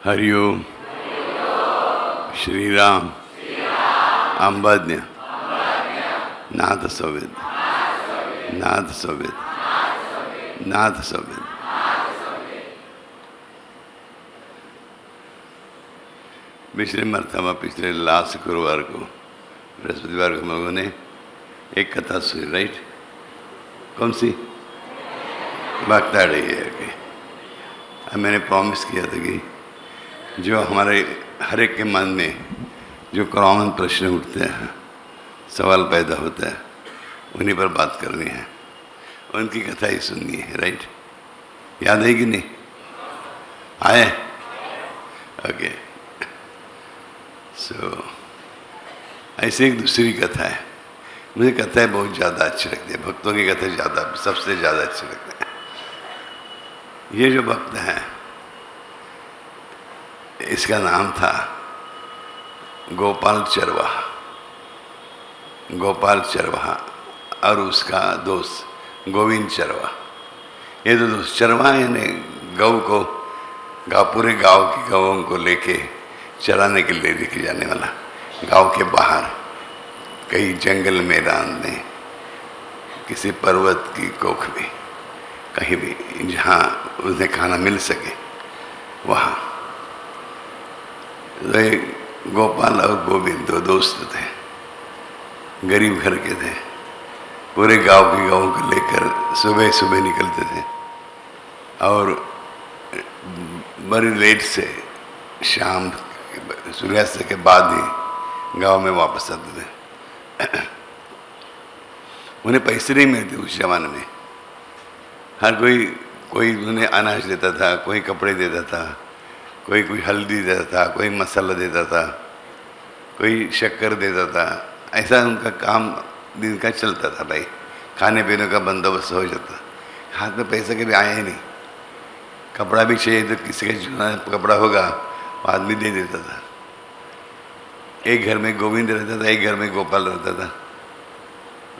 हरिओम श्रीराम अंबज्ञ नाथ सौविद नाथ सौविद नाथ सौविद। पिछले मरतबा पिछले लास्ट गुरुवार को बृहस्पतिवार को हम लोगों ने एक कथा सुनी, राइट? कौन सी? भक्ताड़ी है कि मैंने प्रॉमिस किया था कि जो हमारे हर एक के मन में जो कॉमन प्रश्न उठते हैं, सवाल पैदा होता है, उन्हीं पर बात करनी है, उनकी कथा ही सुननी है, राइट? याद है कि नहीं? आए? ओके। सो ऐसे एक दूसरी कथा है। मुझे कथाएं बहुत ज़्यादा अच्छी लगती है, भक्तों की कथा ज़्यादा, सबसे ज़्यादा अच्छी लगती है। ये जो भक्त है, इसका नाम था गोपाल चरवाहा। गोपाल चरवाहा और उसका दोस्त गोविंद चरवाहा। ये दो दोस्त, चरवाहा यानी गौ को, पूरे गांव की गौओं को लेके चराने के लिए लेके जाने वाला, गांव के बाहर कहीं जंगल मैदान में, किसी पर्वत की कोख में, कहीं भी जहाँ उन्हें खाना मिल सके वहाँ। गोपाल और गोविंद दो दोस्त थे, गरीब घर के थे। पूरे गांव की गौओं को लेकर सुबह सुबह निकलते थे और बड़ी लेट से शाम सूर्यास्त के बाद ही गांव में वापस आते थे। उन्हें पैसे नहीं मिलते उस जमाने में। हर कोई उन्हें अनाज देता था, कोई कपड़े देता था, कोई हल्दी देता था, कोई मसाला देता था, कोई शक्कर देता था। ऐसा उनका काम दिन का चलता था भाई। खाने पीने का बंदोबस्त हो जाता। हाथ में पैसा कभी आया ही नहीं। कपड़ा भी चाहिए तो किसी का जुना कपड़ा होगा वो आदमी दे देता था। एक घर में गोविंद रहता था, एक घर में गोपाल रहता था।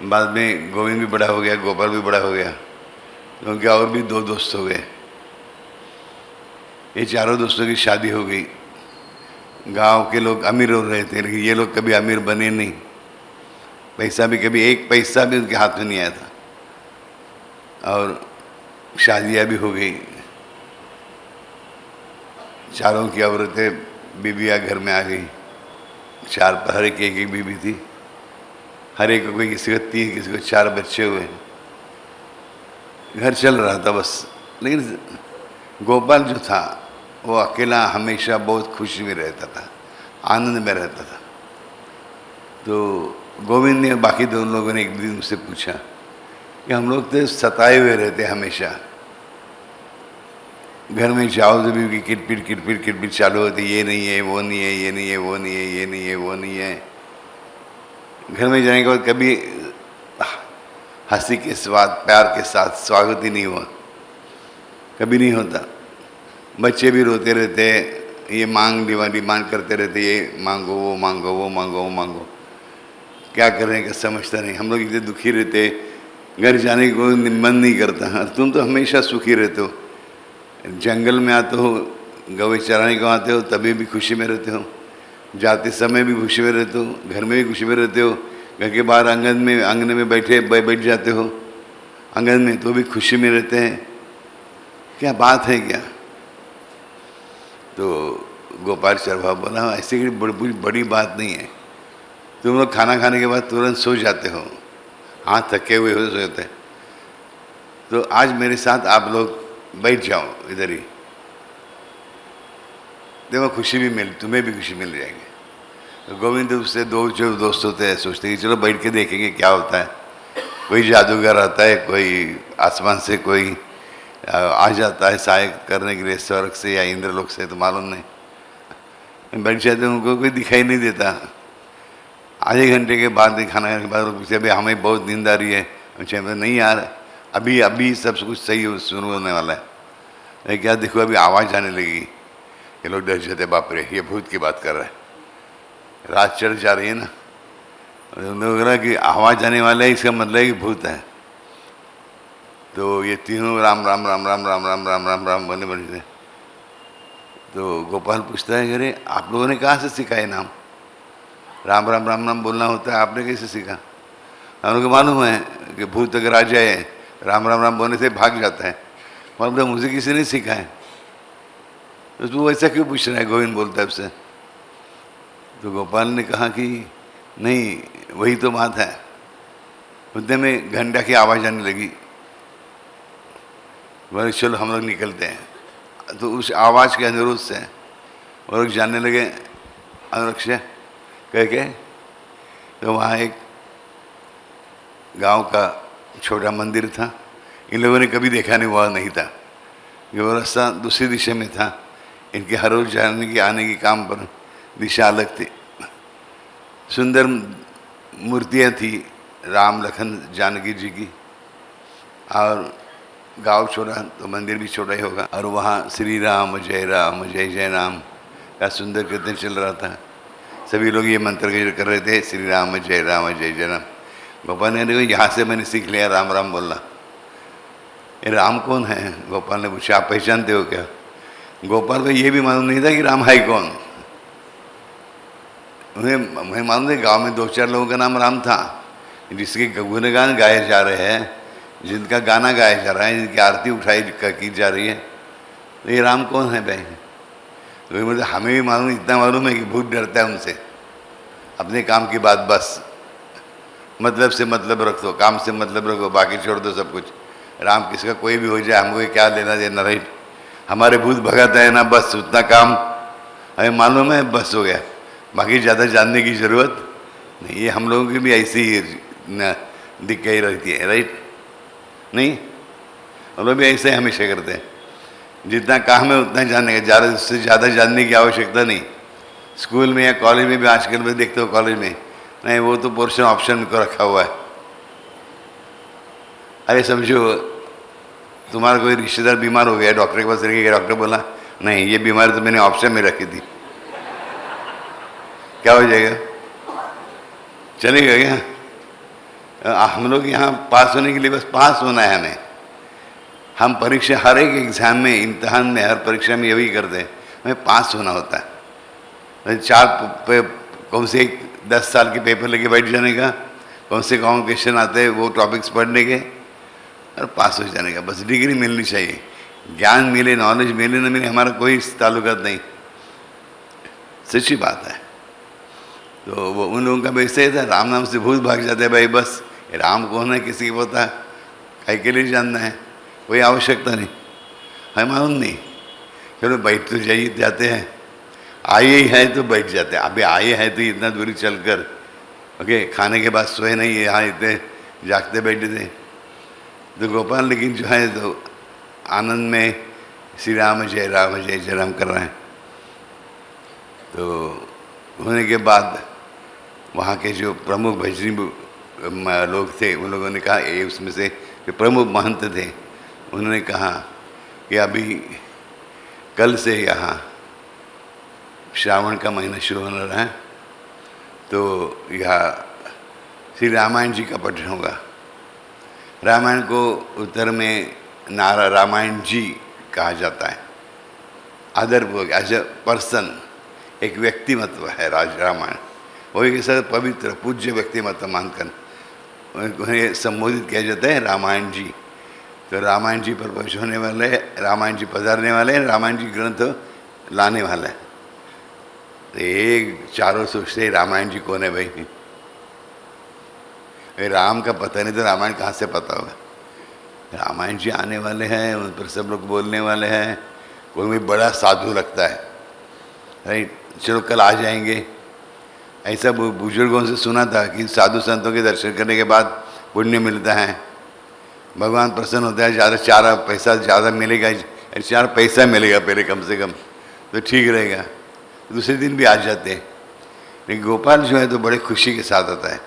बाद में गोविंद भी बड़ा हो गया, गोपाल भी बड़ा हो गया, क्योंकि और भी दो दोस्त हो गए। ये चारों दोस्तों की शादी हो गई। गांव के लोग अमीर हो रहे थे, लेकिन ये लोग कभी अमीर बने नहीं। पैसा भी कभी एक पैसा भी उनके हाथ में नहीं आया था। और शादियां भी हो गई। चारों की औरतें, बीबियाँ घर में आ गई। चार, हर एक एक बीबी थी। हर एक को, कोई किसी को 3, किसी को 4 बच्चे हुए। घर चल रहा था बस। लेकिन गोपाल जो था वो अकेला हमेशा बहुत खुशी में रहता था, आनंद में रहता था। तो गोविंद ने, बाकी दोनों लोगों ने एक दिन मुझसे पूछा कि हम लोग तो सताए हुए रहते हमेशा। घर में जाओ तो भी किटपिट चालू होती, ये नहीं है, वो नहीं है, ये नहीं है, वो नहीं है, ये नहीं है, वो नहीं है। घर में जाने के बाद कभी हंसी के साथ, प्यार के साथ स्वागत ही नहीं हुआ, कभी नहीं होता। बच्चे भी रोते रहते, ये डिमांड करते रहते, ये मांगो, वो मांगो, वो मांगो, वो मांगो। क्या करें कि समझता नहीं। हम लोग इतने दुखी रहते, घर जाने को मन नहीं करता। तुम तो हमेशा सुखी रहते हो। जंगल में आते हो, गौ चराने को आते हो, तभी भी खुशी में रहते हो। जाते समय भी खुशी में रहते हो, घर में भी खुशी में रहते हो। घर के बाहर आंगन में बैठ जाते हो, आंगन में, तो भी खुशी में रहते हैं। क्या बात है क्या? तो गोपाल चरवाहा बोला, ऐसे की बड़ी बात नहीं है। तुम लोग खाना खाने के बाद तुरंत सो जाते हो, हाथ थके हुए हो सोते। तो आज मेरे साथ आप लोग बैठ जाओ इधर ही, देखो खुशी भी तुम्हें भी खुशी मिल जाएगी। तो गोविंद उससे जो दोस्त होते हैं सोचते हैं कि चलो बैठ के देखेंगे क्या होता है। कोई जादूगर आता है, कोई आसमान से कोई आ जाता है सहायक करने के लिए, स्वर्ग से या इंद्रलोक से, तो मालूम नहीं। बैठ जाते हैं, उनको कोई दिखाई नहीं देता। आधे घंटे के बाद, खाना खाने के बाद पूछते अभी हमें बहुत नींद आ रही है। नहीं यार, अभी सब कुछ सही शुरू होने वाला है। क्या देखो, अभी आवाज़ आने लगी। ये लोग डर जाते, बाप रे, ये भूत की बात कर रहा है। रात चढ़ जा रही है ना, लोग कि आवाज़ आने वाला है, इसका मतलब है कि भूत है। तो ये तीनों राम राम राम राम राम राम राम राम राम बोलने पड़े थे। तो गोपाल पूछता है, अरे आप लोगों ने कहाँ से सीखा है नाम? राम राम राम राम बोलना होता है, आपने कैसे सीखा? हम लोग को मालूम है कि भूत अगर आ जाए राम राम राम बोलने से भाग जाता है, मतलब मुझे किसी ने सीखा है। तो तू ऐसा क्यों पूछ रहा है? गोविंद बोलता है उससे। तो गोपाल ने कहा कि नहीं, वही तो बात है। उतने में घंटा की आवाज़ आने लगी। बोले चलो हम लोग निकलते हैं। तो उस आवाज़ के अनुरोध से वो लोग जानने लगे अनुरक्ष कह के। तो वहाँ एक गांव का छोटा मंदिर था। इन लोगों ने कभी देखा नहीं, हुआ नहीं था। ये वो रास्ता दूसरी दिशा में था। इनके हर रोज जाने की आने की काम पर दिशा अलग थी। सुंदर मूर्तियाँ थी राम लखन जानकी जी की, और गांव छोटा तो मंदिर भी छोटा ही होगा। और वहाँ श्री राम जय जय राम का सुंदर कीर्तन चल रहा था। सभी लोग ये मंत्र कर रहे थे, श्री राम जय जय राम। गोपाल ने देखो यहाँ से मैंने सीख लिया राम राम बोलना। ये राम कौन है? गोपाल ने पूछा, आप पहचानते हो क्या? गोपाल को ये भी मालूम नहीं था कि राम है कौन। मुझे मालूम था गांव में 2-4 लोगों का नाम राम था, जिसके गुणगान गाए जा रहे हैं, जिनका गाना गाया जा रहा है, जिनकी आरती उठाई की जा रही है। तो ये राम कौन है भाई? तो मतलब हमें भी मालूम, इतना मालूम है कि भूत डरता है उनसे। अपने काम की बात बस, मतलब से मतलब रखो, काम से मतलब रखो, बाकी छोड़ दो सब कुछ। राम किसका कोई भी हो जाए, हमको क्या लेना देना? राइट, हमारे भूत भगाता है ना, बस उतना काम हमें मालूम है, बस हो गया। बाकी ज़्यादा जानने की ज़रूरत नहीं। ये हम लोगों की भी ऐसी ही दिक्कत ही रहती है, राइट? नहीं, हम लोग भी ऐसे ही हमेशा करते हैं। जितना काम है उतना जानने का, ज़्यादा उससे ज़्यादा जानने की आवश्यकता नहीं। स्कूल में या कॉलेज में भी आजकल मैं देखता हूँ, कॉलेज में नहीं, वो तो पोर्शन ऑप्शन को रखा हुआ है। अरे समझो तुम्हारा कोई रिश्तेदार बीमार हो गया, डॉक्टर के पास लेके गया, डॉक्टर बोला नहीं ये बीमारी तो मैंने ऑप्शन में रखी थी, क्या हो जाएगा? चलेगा क्या? हम लोग यहाँ पास होने के लिए बस पास होना है हमें। हम परीक्षा, हर एक एग्ज़ाम में, इम्तहान में, हर परीक्षा में यही करते हैं, हमें पास होना होता है। 4 कौन से 10 साल के पेपर लेके बैठ जाने का, कौन से क्वेश्चन आते हैं वो टॉपिक्स पढ़ने के और पास हो जाने का, बस डिग्री मिलनी चाहिए। ज्ञान मिले, नॉलेज मिले न मिले, हमारा कोई ताल्लुकात नहीं। सच्ची बात है। तो वो उन लोगों का वैसे ही था, राम नाम से भूत भाग जाते हैं भाई, बस राम कौन है किसी को पता, कहीं के लिए जानना है, कोई आवश्यकता नहीं, हमें मालूम नहीं। चलो बैठ तो जाइए, जाते हैं, आए ही है तो बैठ जाते हैं। अभी आए हैं तो इतना दूरी चलकर, ओके, खाने के बाद सोए नहीं, यहाँ इतने जागते बैठे थे। तो गोपाल लेकिन जो है तो आनंद में श्री राम जय राम कर रहे हैं। तो होने के बाद वहाँ के जो प्रमुख भजनी लोग थे, उन लोगों ने कहा, ये उसमें से जो प्रमुख महंत थे, उन्होंने कहा कि अभी कल से यहाँ श्रावण का महीना शुरू होने रहा है, तो यहाँ श्री रामायण जी का पठन होगा। रामायण को उत्तर में रामायण जी कहा जाता है। आदरपूर्वक एज ए पर्सन, एक व्यक्तिमत्व है रामायण। वो एक ऐसा पवित्र पूज्य व्यक्तिमत्व मानकर उन्हें संबोधित किया जाता है रामायण जी। तो रामायण जी पर प्रवेश होने वाले, रामायण जी पधारने वाले हैं, रामायण जी ग्रंथ लाने वाला है। तो एक चारों सोचते रामायण जी कौन है भाई? राम का पता नहीं तो रामायण कहाँ से पता होगा? रामायण जी आने वाले हैं, उन पर सब लोग बोलने वाले हैं। कोई भी बड़ा साधु लगता है, राइट, चलो कल आ जाएंगे। ऐसा बुजुर्गों से सुना था कि साधु संतों के दर्शन करने के बाद पुण्य मिलता है, भगवान प्रसन्न होता है, ज़्यादा 4 पैसा ज़्यादा मिलेगा, 4 पैसा मिलेगा पहले कम से कम, तो ठीक रहेगा। दूसरे दिन भी आ जाते हैं। लेकिन गोपाल जो है तो बड़े खुशी के साथ आता है।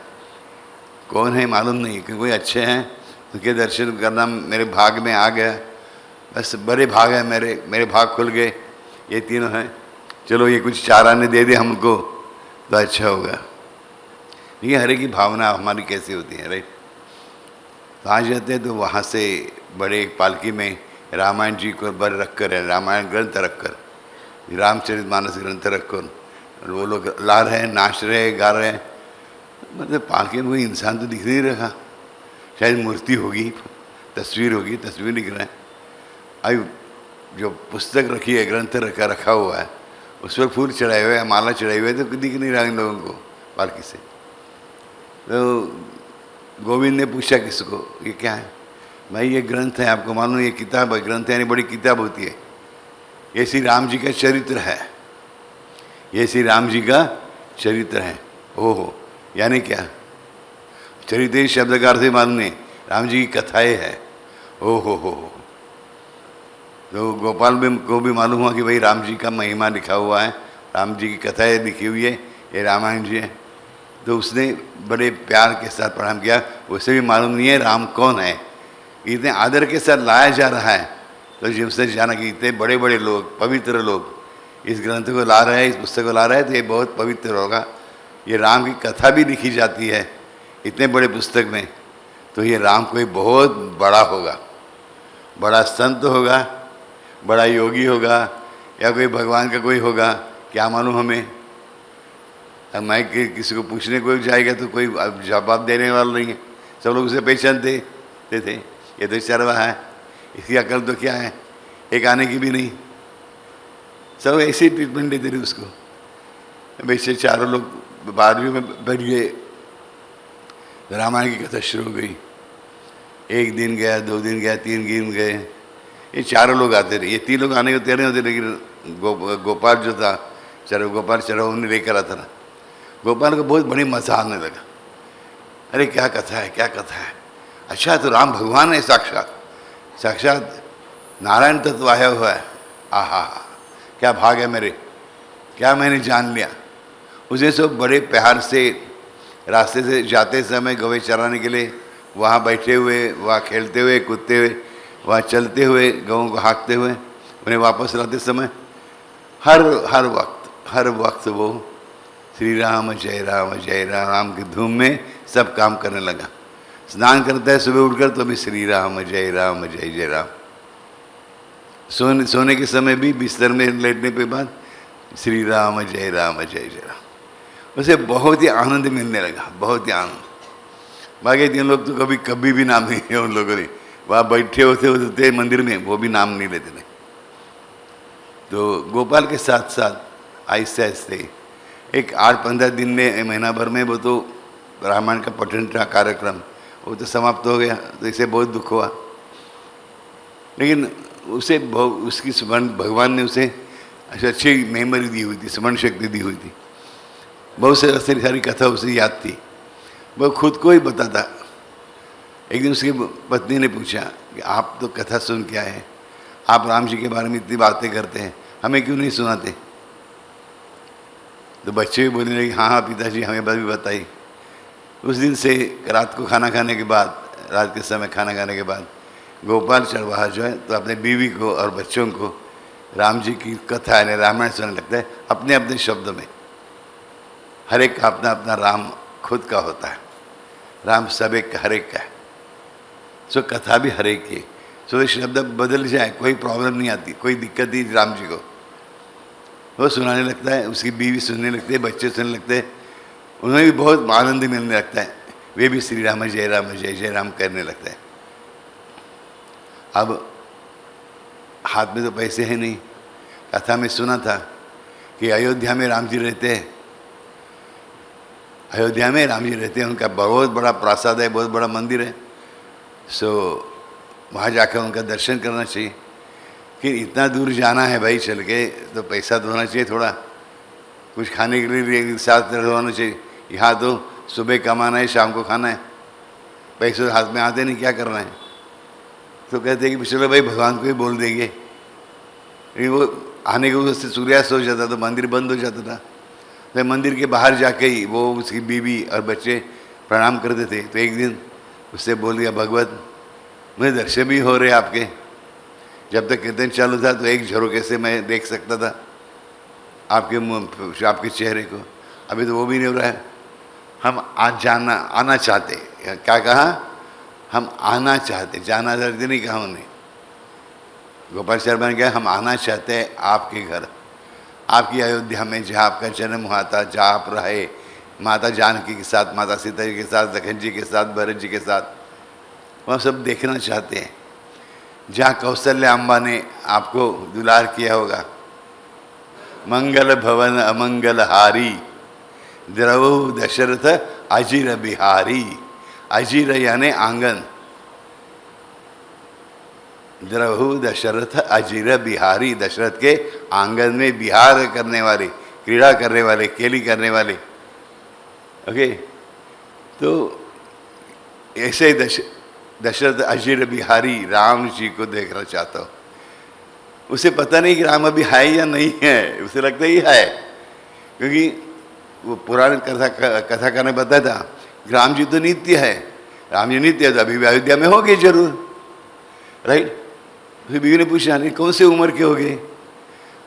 कौन है मालूम नहीं, कि कोई अच्छे हैं उनके दर्शन करना मेरे भाग में आ गया, बस बड़े भाग है मेरे भाग खुल गए। ये तीनों हैं, चलो ये कुछ 4 आने दे दे हमको तो अच्छा होगा। ये हरे की भावना हमारी कैसी होती है, राइट? तो आ जाते हैं। तो वहाँ से बड़े एक पालकी में रामायण जी को बर रख कर, रामायण ग्रंथ रख कर रामचरितमानस ग्रंथ रखो, वो लोग ला रहे हैं, नाच रहे हैं, गा रहे हैं, मतलब पाके कोई इंसान तो दिख नहीं रहा, शायद मूर्ति होगी, तस्वीर होगी, तस्वीर दिख रहा है। अभी जो पुस्तक रखी है, ग्रंथ रखा हुआ है, उस पर फूल चढ़ाए हुए हैं, माला चढ़ाई हुए है, तो दिख नहीं रहा इन लोगों को पालकी से। तो गोविंद ने पूछा किसको, ये क्या है? भाई ये ग्रंथ है, आपको मालूम, ये किताब है, ग्रंथ यानी बड़ी किताब होती है, ये श्री राम जी का चरित्र है, ये श्री राम जी का चरित्र है। ओहो, यानी क्या? चरित्र शब्द का अर्थ ही मालूम नहीं, राम जी की कथाएं है। ओहो हो। तो गोपाल को भी मालूम हुआ कि भाई राम जी का महिमा लिखा हुआ है, राम जी की कथाएं लिखी हुई है, ये रामायण जी है। तो उसने बड़े प्यार के साथ प्रणाम किया। उसे भी मालूम नहीं है राम कौन है, इतने आदर के साथ लाया जा रहा है। तो जब उसने जाना कि इतने बड़े बड़े लोग, पवित्र लोग इस ग्रंथ को ला रहे हैं, इस पुस्तक को ला रहे हैं, तो ये बहुत पवित्र होगा, ये राम की कथा भी लिखी जाती है इतने बड़े पुस्तक में, तो ये राम कोई बहुत बड़ा होगा, बड़ा संत होगा, बड़ा योगी होगा, या कोई भगवान का कोई होगा, क्या मालूम हमें। अब मैं किसी को पूछने कोई जाएगा तो कोई जवाब देने वाला नहीं है, सब लोग उसे पहचानते थे, ये तो चरवाहा है, इसकी अकल तो क्या है, एक आने की भी नहीं, सब ऐसे ट्रीटमेंट देते रहे उसको। वैसे चारों लोग बाद में बैठ गए, रामायण की कथा शुरू हो गई। एक दिन गया, 2 दिन गया, 3 दिन गए, ये चारों लोग आते रहे। ये 3 लोग आने को तैयार नहीं होते, लेकिन गोपाल जो था, गोपाल चढ़ा उन्हें लेकर आता था। गोपाल को बहुत बड़ी मजा आने लगा, अरे क्या कथा है, क्या कथा है, अच्छा तो राम भगवान है, साक्षात नारायण तत्व आया हुआ है, आहा क्या भाग है मेरे, क्या मैंने जान लिया। उसे सब बड़े प्यार से रास्ते से जाते समय गवे चराने के लिए वहाँ बैठे हुए, वहाँ खेलते हुए, कूदते हुए, वहाँ चलते हुए, गवों को हाँकते हुए, उन्हें वापस लाते समय हर वक्त वो श्री राम जय राम जय राम राम की धूम में सब काम करने लगा। स्नान करता है सुबह उठकर तो भी श्री राम जय जय राम। सोने के समय भी बिस्तर में लेटने के बाद श्री राम जय राम। उसे बहुत ही आनंद मिलने लगा, बहुत ही आनंद। बाकी 3 लोग तो कभी भी नाम नहीं है उन लोगों ने, वहाँ बैठे होते मंदिर में, वो भी नाम नहीं लेते थे। तो गोपाल के साथ साथ आहिस्ते आहिस्ते एक 8-15 दिन में, महीना भर में वो तो रामायण का पठन का कार्यक्रम वो तो समाप्त हो गया, तो इसे बहुत दुख हुआ। लेकिन उसे उसकी स्मरण, भगवान ने उसे अच्छी मेमोरी दी हुई थी, स्मरण शक्ति दी हुई थी, बहुत सारी कथा उसे याद थी, वो खुद को ही बताता। एक दिन उसकी पत्नी ने पूछा कि आप तो कथा सुन के आए हैं, आप राम जी के बारे में इतनी बातें करते हैं, हमें क्यों नहीं सुनाते? तो बच्चे भी बोलने लगे हाँ पिताजी हमें भी बताई। उस दिन से रात को खाना खाने के बाद, रात के समय खाना खाने के बाद गोपाल चरवाहा जो है तो अपने बीवी को और बच्चों को राम जी की कथा यानी रामायण सुनने लगता है अपने अपने शब्द में। हर एक का अपना अपना राम खुद का होता है, राम सब एक का, हर एक का है। सो कथा भी हर एक की, सो शब्द बदल जाए कोई प्रॉब्लम नहीं आती, कोई दिक्कत नहीं राम जी को। वो सुनाने लगता है, उसकी बीवी सुनने लगती है, बच्चे सुनने लगते हैं, उन्हें भी बहुत आनंद मिलने लगता है, वे भी श्री राम जय राम करने लगते हैं। अब हाथ में तो पैसे हैं नहीं। कथा में सुना था कि अयोध्या में राम जी रहते हैं, अयोध्या में राम जी रहते हैं, उनका बहुत बड़ा प्रासाद है, बहुत बड़ा मंदिर है। सो वहाँ जाकर उनका दर्शन करना चाहिए। कि इतना दूर जाना है भाई चल के, तो पैसा तो होना चाहिए, थोड़ा कुछ खाने के लिए साथ रहना चाहिए। यहाँ तो सुबह कमाना है, शाम को खाना है, पैसे हाथ में आते नहीं, क्या करना है। तो कहते हैं कि चलो भाई भगवान को ही बोल देंगे। लेकिन वो आने के उससे सूर्यास्त हो जाता तो मंदिर बंद हो जाता था। तो मंदिर के बाहर जाके ही वो उसकी बीवी और बच्चे प्रणाम करते थे। तो एक दिन उससे बोल दिया, भगवत मुझे दर्शन भी हो रहे आपके, जब तक कीर्तन चालू था तो एक झरोके से मैं देख सकता था आपके मुँह, आपके चेहरे को, अभी तो वो भी नहीं हो रहा है। हम आज आना चाहते, क्या कहा, हम आना चाहते, जाना चाहते नहीं कहा उन्हें। गोपाल शर्मा ने कहा हम आना चाहते हैं आपके घर। आपकी अयोध्या में जहाँ आपका जन्म हुआ था, जहाँ आप रहे, माता जानकी के साथ, माता सीता जी के साथ, लखन जी के साथ, भरत जी के साथ, वह सब देखना चाहते हैं। जहाँ कौशल्या अम्बा ने आपको दुलार किया होगा। मंगल भवन अमंगल हारी, द्रवहु दशरथ अजिर बिहारी। अजिर यानी आंगन, द्रवहु दशरथ अजिर बिहारी, दशरथ के आंगन में विहार करने वाले, क्रीड़ा करने वाले, केली करने वाले। ओके, तो ऐसे दशरथ अजिर बिहारी राम जी को देखना चाहता हूँ। उसे पता नहीं कि राम अभी है या नहीं है, उसे लगता ही है, क्योंकि वो पुराने कथाकार ने बताया था राम जी तो नित्य है, राम जी नित्य है तो अभी भी अयोध्या में होंगे जरूर, राइट। फिर बीवी ने पूछा नहीं कौन से उम्र के हो गए,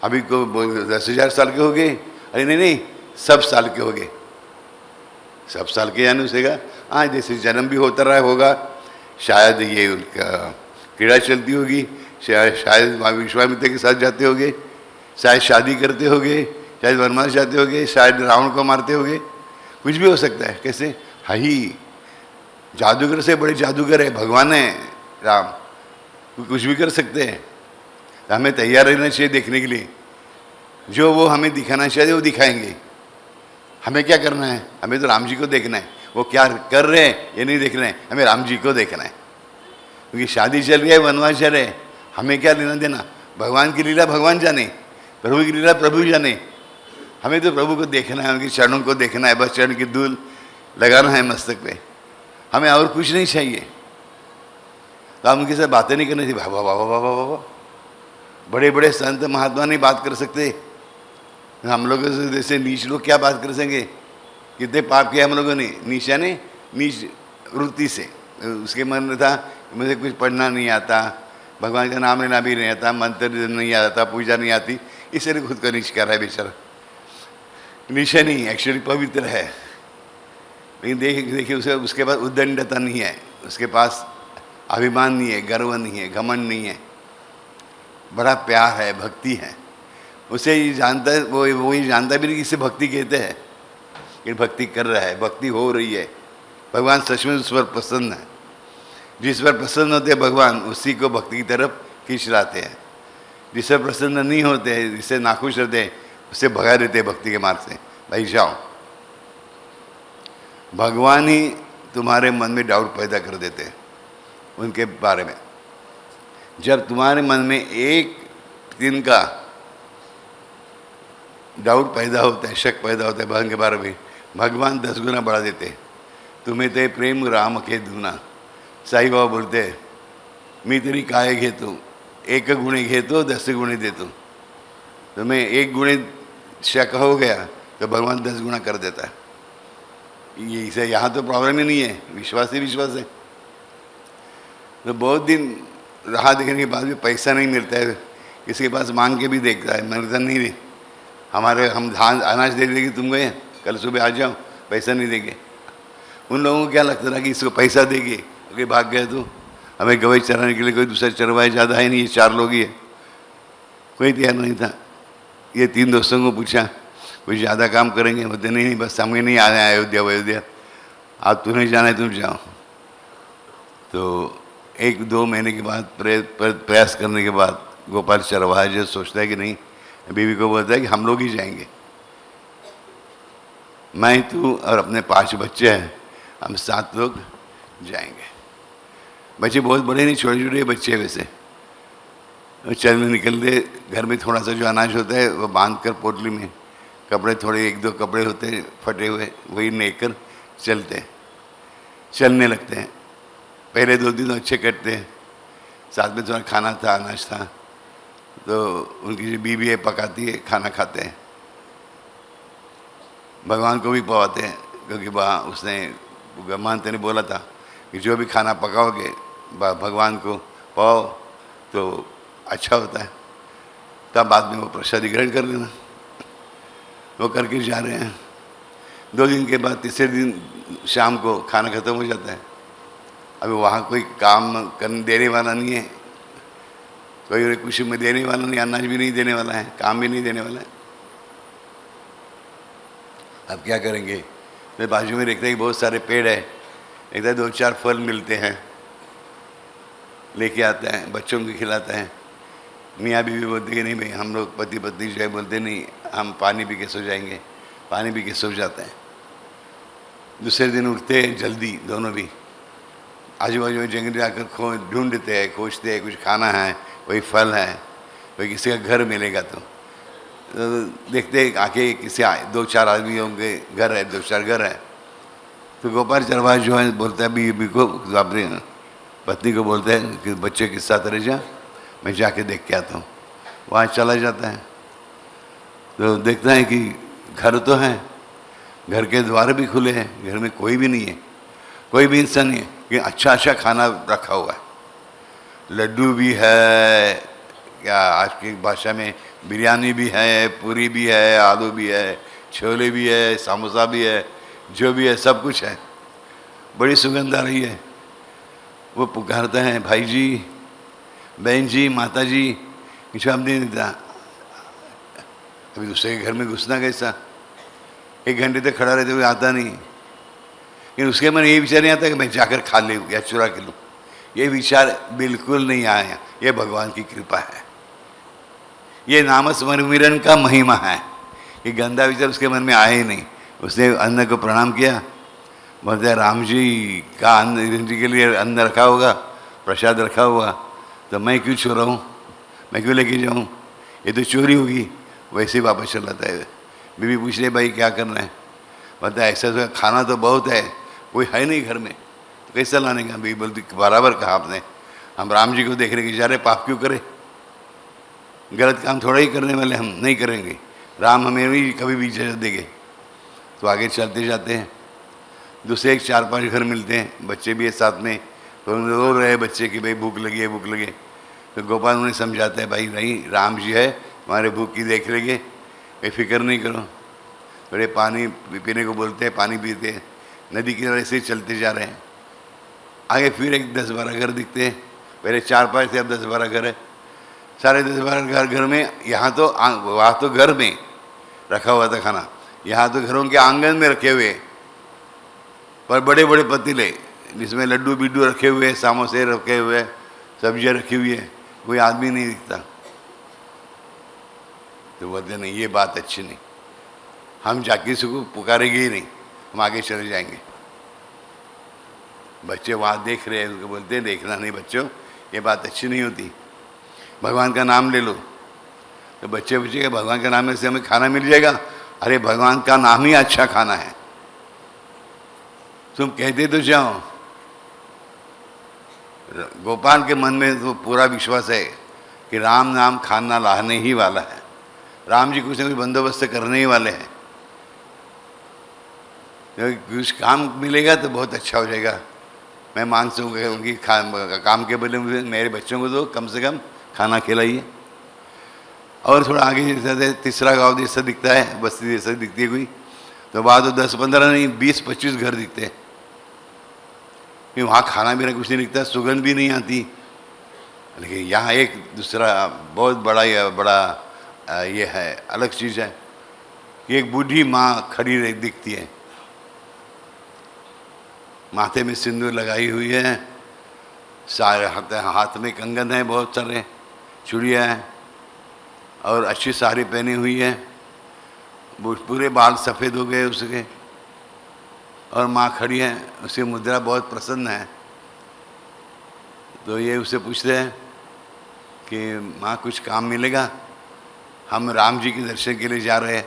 अभी को 10,000 साल के हो गए? अरे नहीं नहीं, सब साल के हो गए। सब साल के यानी उसेगा हाँ, जैसे जन्म भी होता रहा होगा, शायद ये उनका क्रीड़ा चलती होगी, शायद विश्वामित्र के साथ जाते होंगे, शायद शादी करते होंगे, शायद वनवास जाते होंगे, शायद रावण को मारते होंगे, कुछ भी हो सकता है। कैसे ही जादूगर से बड़े जादूगर है, भगवान है राम, कुछ भी कर सकते हैं। तो हमें तैयार रहना चाहिए देखने के लिए, जो वो हमें दिखाना चाहिए वो दिखाएंगे। हमें क्या करना है? हमें तो राम जी को देखना है, वो क्या कर रहे हैं ये नहीं देखना है, हमें राम जी को देखना है। क्योंकि शादी चल रही है, वनवास चल रहे हैं, हमें क्या लेना देना? भगवान की लीला भगवान जाने, प्रभु की लीला प्रभु जाने। हमें तो प्रभु को देखना है, उनके चरणों को देखना है, बस चरण की धूल लगाना है मस्तक पे, हमें और कुछ नहीं चाहिए। तो हम उनके साथ बातें नहीं करनी थी, बाबा बाबा बाबा बाबा, बड़े बड़े संत महात्मा नहीं बात कर सकते, हम लोग जैसे नीच लोग क्या बात कर सकेंगे? कितने पाप किया हम लोगों ने, नीच यानी नीच वृत्ति से। उसके मन में था मुझे कुछ पढ़ना नहीं आता, भगवान का नाम लेना भी नहीं आता, मंत्र नहीं आता, पूजा नहीं आती, इसलिए खुद को नीच कर रहा है बेचारा। नीचा नहीं, एक्चुअली पवित्र है, लेकिन देखिए उसे उसके पास उद्दंडता नहीं है, उसके पास अभिमान नहीं है, गर्व नहीं है, घमंड नहीं है, बड़ा प्यार है, भक्ति है। उसे ये जानता है, वो ये जानता भी नहीं कि इसे भक्ति कहते हैं, कि भक्ति कर रहा है, भक्ति हो रही है, भगवान सचमुच उस पर प्रसन्न है। जिस पर प्रसन्न होते हैं भगवान, उसी को भक्ति की तरफ खींच लाते हैं। जिससे प्रसन्न नहीं होते हैं, जिससे नाखुश रहते हैं, उससे भगा देते हैं भक्ति के मार्ग से। भाई जाओ, भगवान ही तुम्हारे मन में डाउट पैदा कर देते हैं उनके बारे में। जब तुम्हारे मन में एक दिन का डाउट पैदा होता है, शक पैदा होता है भगवान के बारे में, भगवान 10 गुना बढ़ा देते हैं। तुम्हें ते प्रेम राम के धुना, साई बाबा बोलते हैं मी तेरी काय घेतो, 1 गुणे घेतो 10 गुणे देतो। तुम्हें 1 गुणे शक हो गया तो भगवान 10 गुना कर देता है। ये इसे यहाँ तो प्रॉब्लम ही नहीं है, विश्वास ही विश्वास है। तो बहुत दिन राह देखने के बाद भी पैसा नहीं मिलता है, किसी के पास मांग के भी देखता है, मिलता नहीं दे, हम धान अनाज दे देंगे, तुम गए कल सुबह आ जाओ, पैसा नहीं देंगे। उन लोगों को क्या लगता था कि इसको पैसा देंगे, कि भाग गए तो हमें गवाई चराने के लिए कोई दूसरा चरवाए ज़्यादा है नहीं, ये 4 लोग ही है, कोई तैयार नहीं था। ये 3 दोस्तों को पूछा कुछ ज़्यादा काम करेंगे, बोलते नहीं बस हमें नहीं आना है अयोध्या, आप तुम्हें जाना है तुम जाओ। तो 1-2 महीने के बाद प्रयास करने के बाद गोपाल चरवाहा जो सोचता है कि नहीं, बीवी को बोलता है कि हम लोग ही जाएंगे, मैं तू और अपने 5 बच्चे हैं, हम 7 लोग जाएंगे। बच्चे बहुत बड़े नहीं, छोटे छोटे बच्चे वैसे। चलने निकलते, घर में थोड़ा सा जो अनाज होता है वो बांध कर पोटली में, कपड़े थोड़े 1-2 कपड़े होते हैं फटे हुए, वही लेकर चलने लगते हैं। पहले 2 दिन अच्छे कटते हैं, साथ में थोड़ा खाना था, अनाज था, तो उनकी जो बीवी है पकाती है, खाना खाते हैं, भगवान को भी पवाते हैं, क्योंकि वहाँ उसने महंत ने बोला था कि जो भी खाना पकाओगे भगवान को पाओ तो अच्छा होता है, तब बाद में वो प्रसादी ग्रहण कर लेना। वो करके जा रहे हैं। 2 दिन के बाद तीसरे दिन शाम को खाना खत्म हो जाता है। अभी वहाँ कोई काम करने देने वाला नहीं है, कोई कुछ में देने वाला नहीं, अनाज भी नहीं देने वाला है, काम भी नहीं देने वाला है। अब क्या करेंगे? मेरे बाजू में देखते हैं कि बहुत सारे पेड़ है, एकदम 2-4 फल मिलते हैं, लेके आता है, बच्चों को खिलाता है। मियाँ बीवी बोलते कि नहीं भाई, हम लोग पति पत्नी जो है बोलते नहीं, हम पानी पी के सो जाएंगे, पानी पी के सो जाते हैं। दूसरे दिन उठते हैं जल्दी, दोनों भी आजू बाजू में जंगल जाकर ढूंढते हैं, खोजते हैं, कुछ खाना है, कोई फल है, कोई किसी का घर मिलेगा तो देखते हैं आके किसी 2-4 आदमियों के घर है, 2-4 घर है। तो गोपाल चरवाहा जो है बोलता है बीवी को, अपनी पत्नी को बोलते हैं कि बच्चे के साथ रह जा, मैं जाके देख के आता हूँ। वहाँ चला जाता है तो देखता है कि घर तो है, घर के द्वार भी खुले हैं, घर में कोई भी नहीं है, कोई भी इंसान नहीं है, कि अच्छा अच्छा खाना रखा हुआ है। लड्डू भी है, क्या आज की भाषा में बिरयानी भी है, पूरी भी है, आलू भी है, छोले भी है, समोसा भी है, जो भी है सब कुछ है। बड़ी सुगंध आ रही है। वो पुकारता है, भाई जी, बहन जी, माता जी, जवाब नहीं देता। अभी दूसरे के घर में घुसना कैसा? 1 घंटे तक खड़ा रहते हुए आता नहीं। लेकिन उसके मन ये विचार नहीं आता कि मैं जाकर खा लूँ या चुरा के लूँ। ये विचार बिल्कुल नहीं आया। ये भगवान की कृपा है, ये नाम स्मरण का महिमा है। ये गंदा विचार उसके मन में आया ही नहीं। उसने अन्न को प्रणाम किया, बोलते राम जी का अन्न जी के लिए अन्न रखा होगा, प्रसाद रखा होगा, तो मैं क्यों चुराऊँ, मैं क्यों लेके जाऊँ, ये तो चोरी होगी। वैसे ही वापस चल जाता है। बीवी पूछ रही भाई क्या करना है? बोलता है ऐसा तो खाना तो बहुत है, कोई है नहीं घर में, तो कैसा लाने का? बीवी बोलती बराबर कहा आपने, हम राम जी को देखने के जा रहे, पाप क्यों करें? गलत काम थोड़ा ही करने वाले, हम नहीं करेंगे। राम हमें भी कभी भी इजाज़त देंगे। तो आगे चलते जाते हैं, दूसरे एक 4-5 घर मिलते हैं, बच्चे भी है साथ में। तो रो रहे हैं बच्चे कि भाई भूख लगी है, भूख लगे। तो गोपाल उन्हें समझाता है, भाई नहीं, राम जी है, हमारे भूख की देख लेंगे, कोई फिक्र नहीं करो। बड़े पानी पीने को बोलते हैं, पानी पीते हैं। नदी की तरह से चलते जा रहे हैं। आगे फिर एक 10-12 घर दिखते हैं। पहले 4-5 थे, अब 10-12 घर है। सारे 10-12 घर में यहाँ तो वहाँ तो घर में रखा हुआ था खाना, यहाँ तो घरों के आंगन में रखे हुए, पर बड़े बड़े पतीले जिसमें लड्डू बिड्डू रखे हुए, समोसे रखे हुए, सब्जियाँ रखी हुई है, कोई आदमी नहीं दिखता। तो बोलते नहीं, ये बात अच्छी नहीं, हम जाके इसको पुकारेंगे ही नहीं, हम आगे चले जाएंगे। बच्चे वहाँ देख रहे हैं, उनको बोलते हैं देखना नहीं बच्चों, ये बात अच्छी नहीं होती, भगवान का नाम ले लो। तो बच्चे पूछेगा भगवान का नाम से हमें खाना मिल जाएगा? अरे भगवान का नाम ही अच्छा खाना है, तुम कहते तो जाओ। गोपाल के मन में तो पूरा विश्वास है कि राम नाम खाना लाने ही वाला है, राम जी कुछ न कुछ बंदोबस्त करने ही वाले हैं। कुछ काम मिलेगा तो बहुत अच्छा हो जाएगा। मैं मानता हूँ उनकी काम के बदले मेरे बच्चों को तो कम से कम खाना खिलाइए। और थोड़ा आगे जैसे तीसरा गांव जैसा दिखता है, बस्ती जैसा दिखती है कोई, तो वहाँ तो 10-15 नहीं 20-25 घर दिखते हैं। वहाँ खाना भी कुछ नहीं दिखता, सुगंध भी नहीं आती। लेकिन यहाँ एक दूसरा बहुत बड़ा ये है, अलग चीज़ है कि एक बूढ़ी माँ खड़ी दिखती है, माथे में सिंदूर लगाई हुई है, सारे हाथ में कंगन है, बहुत सारे चूड़ियाँ हैं, और अच्छी साड़ी पहनी हुई है, पूरे बाल सफ़ेद हो गए उसके, और माँ खड़ी है, उसकी मुद्रा बहुत प्रसन्न है। तो ये उसे पूछते हैं कि माँ कुछ काम मिलेगा? हम राम जी के दर्शन के लिए जा रहे हैं,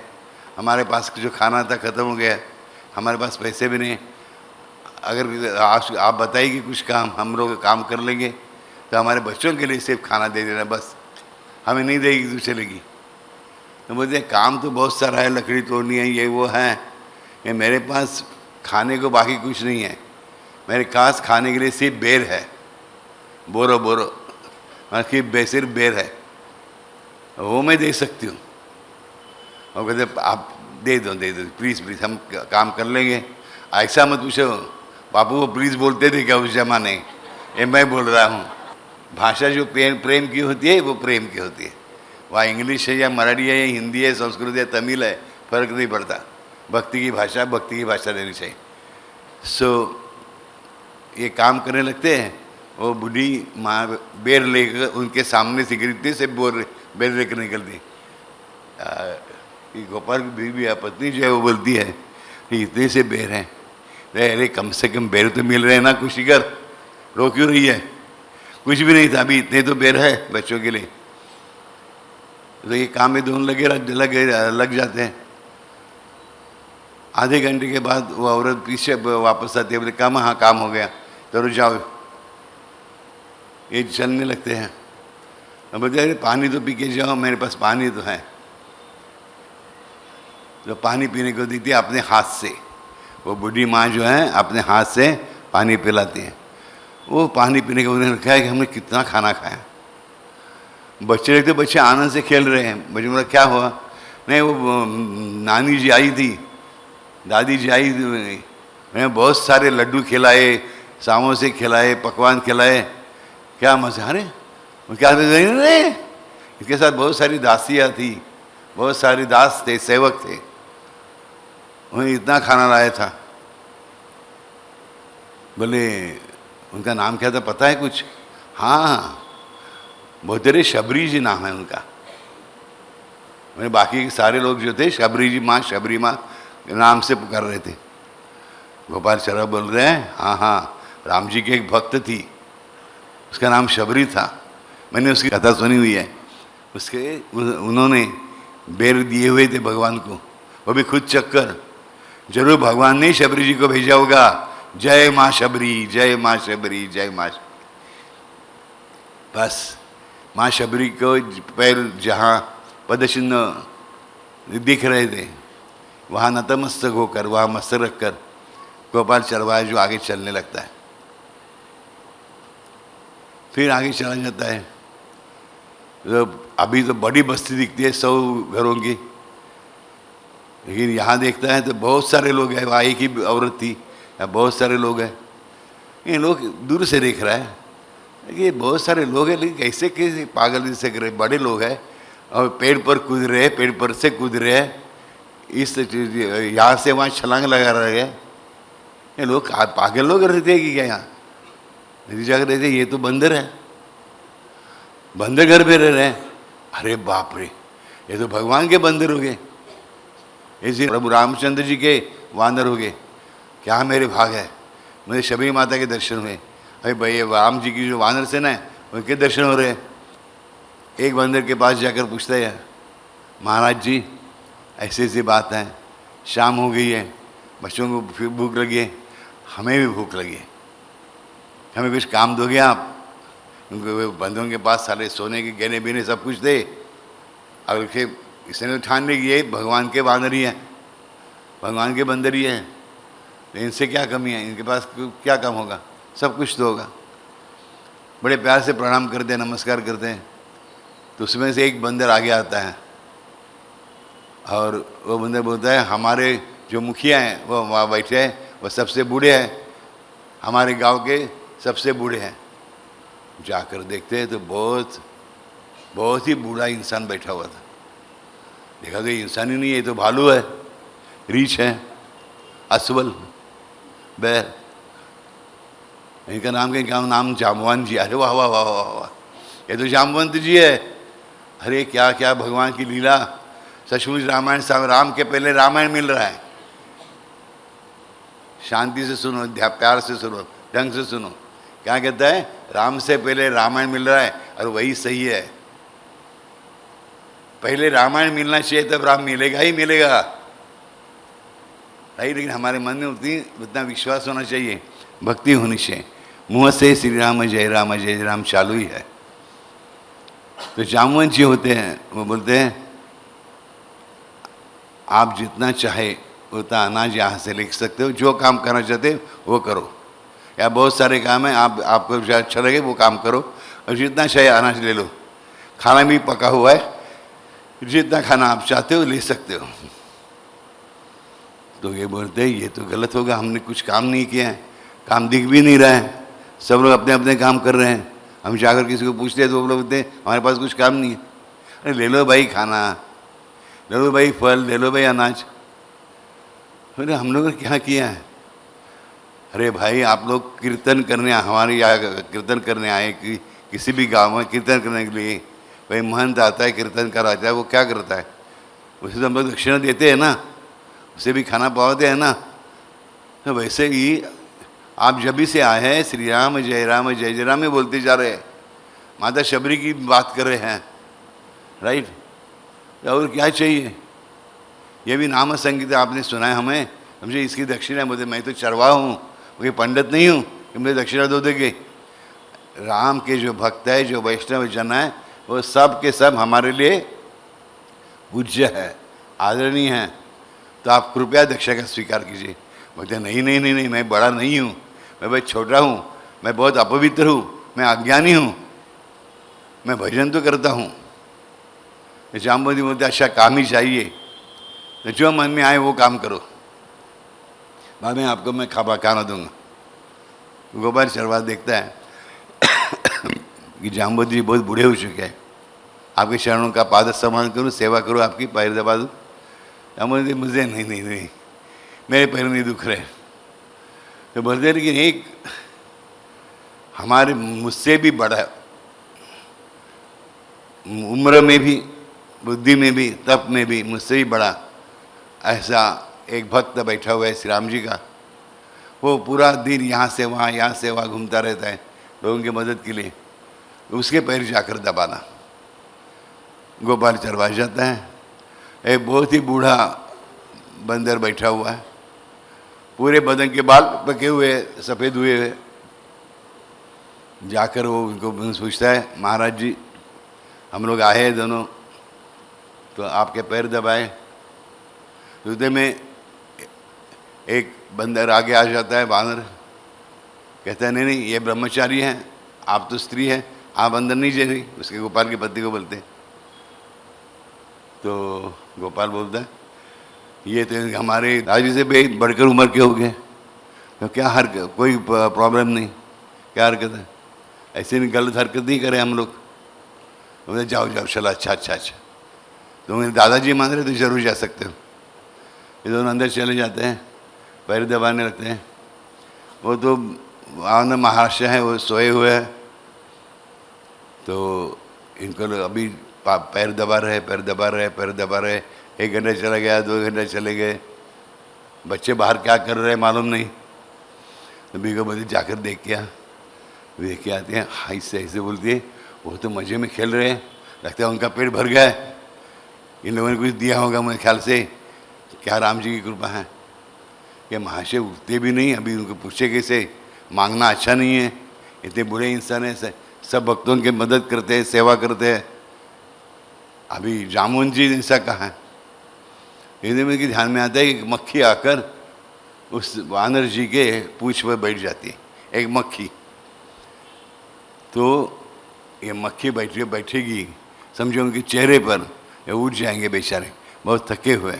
हमारे पास जो खाना था ख़त्म हो गया, हमारे पास पैसे भी नहीं, अगर आप बताइए कि कुछ काम हम लोग काम कर लेंगे तो हमारे बच्चों के लिए सिर्फ खाना दे देना, बस हमें नहीं देगी तो चलेगी। तो बोलते काम तो बहुत सारा है, लकड़ी तोड़नी है, ये वो है, ये मेरे पास खाने को बाकी कुछ नहीं है, मेरे पास खाने के लिए सिर्फ बेर है, बोरो सिर्फ बेर है, वो मैं दे सकती हूँ। और कहते आप दे दो प्लीज़ हम काम कर लेंगे। ऐसा मत पूछो बापू, वो प्लीज़ बोलते थे क्या उस जमाने, ये मैं बोल रहा हूँ। भाषा जो प्रेम की होती है वो प्रेम की होती है, वहाँ इंग्लिश है या मराठी है या हिंदी है, संस्कृत है, तमिल है, फर्क नहीं पड़ता, भक्ति की भाषा लेनी चाहिए। ये काम करने लगते हैं। वो बूढ़ी माँ बेर लेकर उनके सामने से गिरती से बेर लेकर निकलती। गोपाल की बीवी या पत्नी जो है वो बोलती है कि इतने से बेर हैं, अरे कम से कम बेर तो मिल रहे हैं ना, खुशी कर, रो क्यों रही है? कुछ भी नहीं था, अभी इतने तो बेर है बच्चों के लिए। तो ये काम में दोनों लग जाते हैं। आधे घंटे के बाद वो औरत पीछे वापस आती है, बोले काम, हाँ काम हो गया, तो जाओ। ये चलने लगते हैं। अब बोलते अरे पानी तो पी के जाओ, मेरे पास पानी तो है। जो पानी पीने को देती है अपने हाथ से, वो बूढ़ी माँ जो है अपने हाथ से पानी पिलाती है। वो पानी पीने के उन्होंने रखा है कि हमने कितना खाना खाया। बच्चे देखते, बच्चे आनंद से खेल रहे हैं। बच्चे बोला क्या हुआ? नहीं, वो नानी जी आई थी, दादी जी आई थी, मैंने बहुत सारे लड्डू खिलाए, समोसे खिलाए, पकवान खिलाए, क्या मजा। अरे क्या नहीं, इसके साथ बहुत सारी दासियाँ थी, बहुत सारे दास थे, सेवक थे, उन्हें इतना खाना लाया था। बोले उनका नाम क्या था पता है कुछ? हाँ, बोतेरे शबरी जी नाम है उनका। मैंने बाकी के सारे लोग जो थे शबरी माँ नाम से पुकार रहे थे। गोपाल चरा बोल रहे हैं हाँ हाँ, राम जी के एक भक्त थी, उसका नाम शबरी था, मैंने उसकी कथा सुनी हुई है। उसके उन्होंने बेर दिए हुए थे भगवान को, वो भी खुद चक्कर। जरूर भगवान ने शबरी जी को भेजा होगा, जय माँ शबरी, जय माँ शबरी, जय माँ। बस माँ शबरी को पैर जहाँ पदचिन्ह दिख रहे थे, वहाँ नतमस्तक होकर, वहाँ मस्तक रखकर गोपाल चरवाहा जो आगे चलने लगता है। फिर आगे चला जाता है। तो अभी तो बड़ी बस्ती दिखती है 100 घरों की, लेकिन यहाँ देखता है तो बहुत सारे लोग हैं। वहाँ एक ही औरत थी, बहुत सारे लोग हैं। ये लोग दूर से देख रहा है ये बहुत सारे लोग हैं, लेकिन कैसे पागल जैसे कर रहे, बड़े लोग हैं और पेड़ पर कूद रहे हैं, पेड़ पर से कूद रहे हैं, इस यहाँ से वहाँ छलांग लगा रहे हैं। ये लोग पागल लोग रहते हैं कि क्या? यहाँ जाकर रहते, ये तो बंदर है, बंदर घर पे रह रहे हैं। अरे बाप रे, ये तो भगवान के बंदर हो गए, ऐसे प्रभु रामचंद्र जी के वानर हो गए। क्या मेरे भाग है, मुझे शबरी माता के दर्शन हुए। अरे भाई ये राम जी की जो वानर सेना है उनके दर्शन हो रहे हैं। एक बंदर के पास जाकर पूछता है महाराज जी ऐसी ऐसी बात है, शाम हो गई है, बच्चों को फिर भूख लगी है, हमें भी भूख लगी है, हमें कुछ काम दोगे आप? उनको बंदरों के पास सारे सोने के गहने बीने सब कुछ दे, और इसने ठान ली ये भगवान के वानर ही हैं, भगवान के बंदर ही हैं, इनसे क्या कमी है, इनके पास क्या काम होगा, सब कुछ तो होगा। बड़े प्यार से प्रणाम करते हैं, नमस्कार करते हैं। तो उसमें से एक बंदर आगे आता है और वो बंदर बोलता है हमारे जो मुखिया हैं वो वहाँ बैठे हैं, वो सबसे बूढ़े हैं, हमारे गांव के सबसे बूढ़े हैं। जाकर देखते हैं तो बहुत ही बूढ़ा इंसान बैठा हुआ था। देखा तो ये इंसान ही नहीं है, ये तो भालू है, रीछ है, असवल, बैर। इनका नाम नाम जामवंत जी। अरे वाह वाह वाह वाह वाह, ये तो जामवंत जी है। अरे क्या क्या भगवान की लीला, सचमुच रामायण साहब, राम के पहले रामायण मिल रहा है। शांति से सुनो, प्यार से सुनो, ढंग से सुनो। क्या कहता है? राम से पहले रामायण मिल रहा है और वही सही है। पहले रामायण मिलना चाहिए तब राम मिलेगा ही मिलेगा, राइट। लेकिन हमारे मन में उतना विश्वास होना चाहिए, भक्ति होनी चाहिए। मुँह से श्री राम जय राम चालू ही है। तो जामवंत जी होते हैं, वो बोलते हैं आप जितना चाहे उतना अनाज यहाँ से लिख सकते हो, जो काम करना चाहते हो वो करो, या बहुत सारे काम है आपको अच्छा लगे वो काम करो, और जितना चाहे अनाज ले लो। खाना भी पका हुआ है, जितना खाना आप चाहते हो ले सकते हो। तो ये बोलते हैं ये तो गलत होगा, हमने कुछ काम नहीं किया है, काम दिख भी नहीं रहा है, सब लोग अपने अपने काम कर रहे हैं। हम जाकर किसी को पूछते हैं तो वो लोग बोलते हैं हमारे पास कुछ काम नहीं है। अरे ले लो भाई खाना, ले लो भाई फल, ले लो भाई अनाज। बोले हम लोगों ने क्या किया है? अरे भाई आप लोग कीर्तन करने हमारे यहाँ कीर्तन करने आए कि किसी भी गांव में कीर्तन करने के लिए भाई महंत आता है कीर्तन कराता है, वो क्या करता है? उसे तो हम लोग दक्षिणा देते हैं ना, उसे भी खाना पवाते हैं ना। तो वैसे ही आप जब भी से आए हैं श्री राम जय राम जय जय राम में बोलते जा रहे हैं, माता शबरी की बात कर रहे हैं, राइट? और क्या चाहिए? ये भी नाम संगीत आपने सुना है हमें, समझे इसकी दक्षिणा। बोलते मैं तो चरवाहा हूँ, कोई पंडित नहीं हूँ कि मुझे दक्षिणा दो देंगे। राम के जो भक्त है, जो वैष्णव जन है, वो सब के सब हमारे लिए पूज्य है, आदरणीय है, तो आप कृपया दक्षिणा का स्वीकार कीजिए। बोलते नहीं नहीं नहीं नहीं, मैं बड़ा नहीं हूँ, मैं बहुत छोटा हूँ, मैं बहुत अपवित्र हूँ, मैं अज्ञानी हूँ, मैं भजन तो करता हूँ। जाम्बोदी बोलते अच्छा काम ही चाहिए, तो जो मन में आए वो काम करो, बाद में आपको मैं खाना दूंगा। गोपाल चरवाहा देखता है कि जाम्बोदी जी बहुत बूढ़े हो चुके हैं, आपके चरणों का पाद सम्मान करूँ, सेवा करूँ, आपकी पैर दबा दूँ। जाम्बोदी मुझे नहीं नहीं नहीं, मेरे पैर नहीं दुख रहे। तो बोलते लेकिन एक हमारे मुझसे भी बड़ा, उम्र में भी, बुद्धि में भी, तप में भी मुझसे भी बड़ा ऐसा एक भक्त बैठा हुआ है श्री राम जी का। वो पूरा दिन यहाँ से वहाँ घूमता रहता है लोगों की मदद के लिए, उसके पैर जाकर दबाना। गोपाल चरवाहा जाता है, एक बहुत ही बूढ़ा बंदर बैठा हुआ है, पूरे बदन के बाल पके हुए, सफ़ेद हुए हुए। जाकर वो उनको पूछता है महाराज जी हम लोग आए हैं दोनों, तो आपके पैर दबाए। दूसरे में एक बंदर आगे आ जाता है, बानर कहता है नहीं नहीं ये ब्रह्मचारी हैं, आप तो स्त्री हैं, आप अंदर नहीं जा रही। उसके गोपाल की पत्नी को बोलते। तो गोपाल बोलता है ये तो हमारे राजी से भी बढ़कर उम्र के हो गए, तो क्या हरकत, कोई प्रॉब्लम नहीं, क्या हरकत है, ऐसे नहीं गलत हरकत नहीं करें हम लोग। बोले जाओ जाओ चलो, अच्छा अच्छा अच्छा, तो मेरे दादाजी मान रहे तो जरूर जा सकते हो। ये दोनों अंदर चले जाते हैं, पैर दबाने लगते हैं। वो तो आनंद महाराष्ट्र है, वो सोए हुए हैं, तो इनको अभी पैर दबा रहे, पैर दबा रहे, पैर दबा रहे। 1 घंटा चला गया, 2 घंटे चले गए, बच्चे बाहर क्या कर रहे हैं मालूम नहीं। तो बीगो बोली जाकर देख के आते हैं। ऐसे ऐसे बोलती है, वो तो मज़े में खेल रहे हैं, लगता है उनका पेट भर गया है, इन लोगों ने कुछ दिया होगा मेरे ख्याल से। क्या राम जी की कृपा है कि महाशय उठते भी नहीं, अभी उनको पूछे कैसे, मांगना अच्छा नहीं है, इतने बुरे इंसान हैं, सब भक्तों की मदद करते हैं, सेवा करते हैं। अभी जामुन जी ने ऐसा कहा है। इतने में कि ध्यान में आता है कि मक्खी आकर उस वानर जी के पूंछ पर बैठ जाती है, एक मक्खी। तो ये मक्खी बैठेगी, समझो उनके चेहरे पर ये उठ जाएंगे बेचारे, बहुत थके हुए।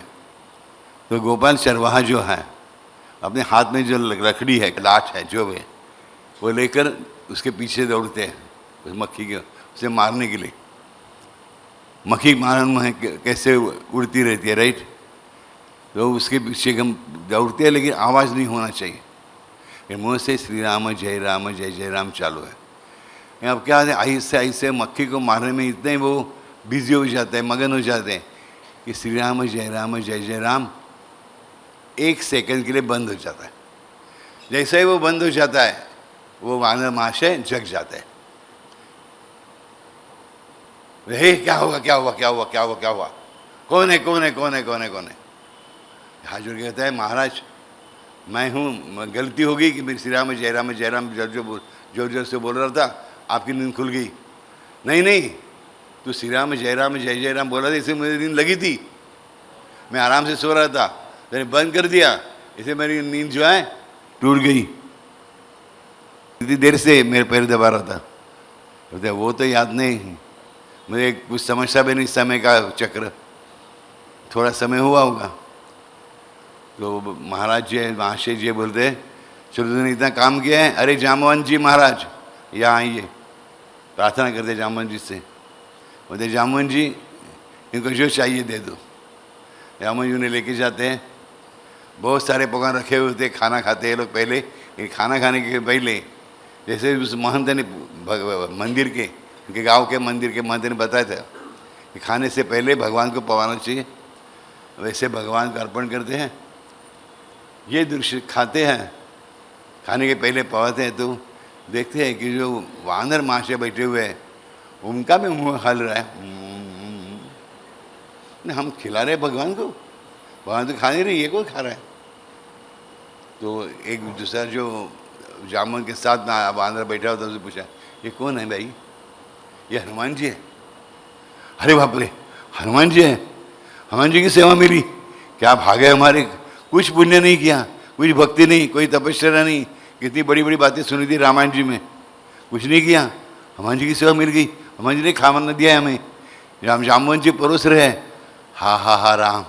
तो गोपाल चरवाहा जो है अपने हाथ में जो लकड़ी है, लाठ है जो है, वो लेकर उसके पीछे दौड़ते हैं उस मक्खी के, उसे मारने के लिए। मक्खी मालूम है कैसे उड़ती रहती है, राइट? तो उसके पीछे हम दौड़ते हैं, लेकिन आवाज़ नहीं होना चाहिए। मुँह से श्री राम जय राम चालू है। अब क्या है, ऐसे ऐसे मक्खी को मारने में इतने वो बिजी हो जाते हैं, मगन हो जाते हैं कि श्री राम जय राम 1 सेकंड के लिए बंद हो जाता है। जैसे ही वो बंद हो जाता है, वो वानर महाशय जग जाता है। हे क्या हुआ क्या हुआ क्या हुआ क्या हुआ क्या हुआ, कौन है कौन है कौन है कौन है कौन है? हाजुर कहता है महाराज मैं हूँ, गलती हो गई कि मेरे श्री राम जय राम जोर जोर से बोल रहा था, आपकी नींद खुल गई। नहीं नहीं, तू श्री राम जय राम बोल रहा था, इसे मेरी नींद लगी थी, मैं आराम से सो रहा था, मैंने बंद कर दिया, इसे मेरी नींद जो है टूट गई। इतनी देर से मेरे पैर दबा रहा था। बोलते वो तो याद नहीं, मुझे कुछ समझता भी नहीं, समय का चक्र, थोड़ा समय हुआ होगा। तो महाराज जी महाशय जी बोलते चलो तुमने इतना काम किया है, अरे जामवन जी महाराज यहाँ आइए, प्रार्थना करते जामवन जी से। बोलते जामवन जी इनको जो चाहिए दे दो। जामवन जी उन्हें लेके जाते हैं, बहुत सारे पकवान रखे हुए थे, खाना खाते हैं लोग पहले। ये खाना खाने के पहले जैसे उस महंत ने मंदिर के, उनके गांव के मंदिर के महंत ने बताया था कि खाने से पहले भगवान को पवाना चाहिए, वैसे भगवान को अर्पण करते हैं। ये दृश्य खाते हैं, खाने के पहले पवाते हैं, तो देखते हैं कि जो वानर महाशय बैठे हुए हैं उनका भी मुँह हल रहा है। हम खिला रहे भगवान को, भगवान तो खा नहीं रही, ये कौन खा रहा है? तो एक दूसरा जो जामुन के साथ ना वानर बैठा होता, उससे पूछा ये कौन है भाई? ये हनुमान जी है। अरे बाप रे, हनुमान जी है? हनुमान जी की सेवा मिली, क्या भागे हमारे, कुछ पुण्य नहीं किया, कुछ भक्ति नहीं, कोई तपस्या नहीं, कितनी बड़ी बड़ी बातें सुनी थी रामायण जी में, कुछ नहीं किया, हनुमान जी की सेवा मिल गई, हनुमान जी ने खाना दिया हमें, राम जामुन जी परोस रहे हैं। हा हा हा राम,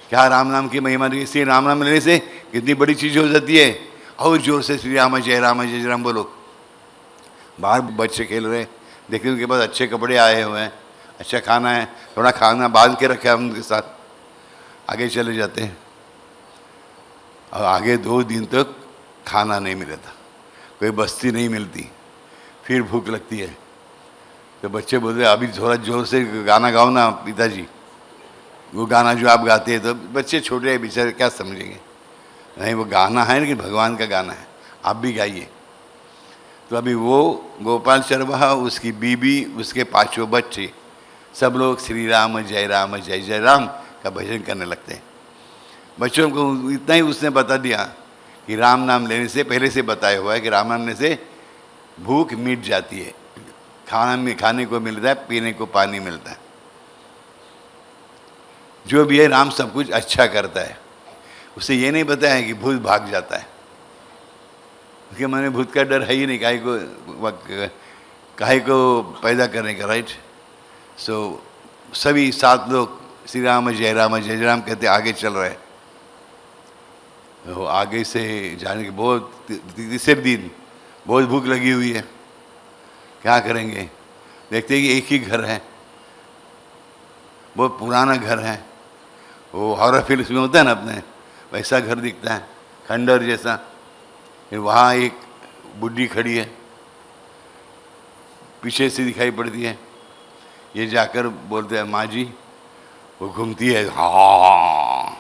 क्या राम नाम की महिमा दी, इसलिए राम नाम लेने से कितनी बड़ी चीज़ हो जाती है। और जोर से श्री राम जय राम बोलो। बाहर बच्चे खेल रहे, देखिए उनके पास अच्छे कपड़े आए हुए हैं, अच्छा खाना है, थोड़ा खाना बांध के रखा है उनके साथ, आगे चले जाते हैं। और आगे 2 दिन तक खाना नहीं मिला था, कोई बस्ती नहीं मिलती, फिर भूख लगती है, तो बच्चे बोलते अभी थोड़ा जोर से गाना गाओ ना पिताजी, वो गाना जो आप गाते हैं। तो बच्चे छोटे हैं बेचारे, क्या समझेंगे? नहीं, वो गाना है लेकिन भगवान का गाना है, आप भी गाइए। तो अभी वो गोपाल चरवाहा, उसकी बीबी, उसके 5 बच्चे, सब लोग श्री राम जय राम का भजन करने लगते हैं। बच्चों को इतना ही उसने बता दिया कि राम नाम लेने से, पहले से बताया हुआ है कि राम नाम लेने से भूख मिट जाती है, खाने को मिलता है, पीने को पानी मिलता है, जो भी है राम सब कुछ अच्छा करता है। उसे ये नहीं बताया कि भूत भाग जाता है, उसके मन में भूत का डर है ही नहीं, काहे को पैदा करने का, राइट। सो सभी 7 लोग श्री राम जय राम कहते आगे चल रहे हैं। तो आगे से जाने के बहुत तीसरे दिन बहुत भूख लगी हुई है, क्या करेंगे? देखते हैं कि एक ही घर है, बहुत पुराना घर है, वो हॉरर फिल्म में होता है ना अपने, वैसा घर दिखता है, खंडर जैसा। फिर वहाँ एक बुढ़ी खड़ी है, पीछे से दिखाई पड़ती है, ये जाकर बोलते हैं माँ जी। वो घूमती है, हाँ,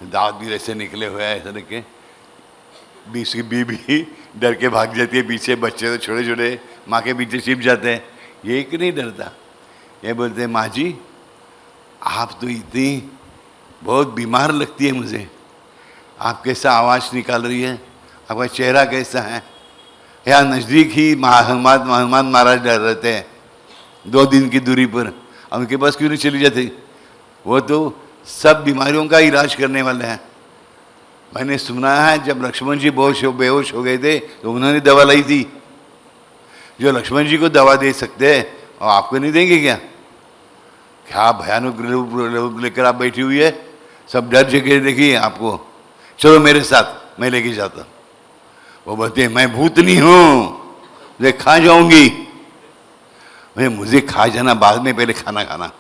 दांत भी ऐसे निकले हुए हैं, ऐसा देख के बीच की बीबी डर के भाग जाती है पीछे, बच्चे तो छोटे छोटे माँ के पीछे छिप जाते हैं, ये एक नहीं डरता। ये बोलते हैं माँ जी आप तो इतनी बहुत बीमार लगती है मुझे, आप कैसा आवाज़ निकाल रही है, आपका चेहरा कैसा है? यहाँ नज़दीक ही हनुमान महाराज डर रहते हैं 2 दिन की दूरी पर, अब उनके पास क्यों नहीं चली जाती? वो तो सब बीमारियों का इलाज करने वाले हैं। मैंने सुना है जब लक्ष्मण जी बेहोश हो गए थे तो उन्होंने दवा लाई थी, जो लक्ष्मण जी को दवा दे सकते हैं और आपको नहीं देंगे क्या? क्या भयानक रूप लेकर आप बैठी हुई है, सब डर जगह देखिए आपको, चलो मेरे साथ, मैं लेके जाता। वो बोलते हैं मैं भूतनी हूँ, मुझे खा जाऊंगी। मुझे खा जाना बाद में, पहले खाना खाना।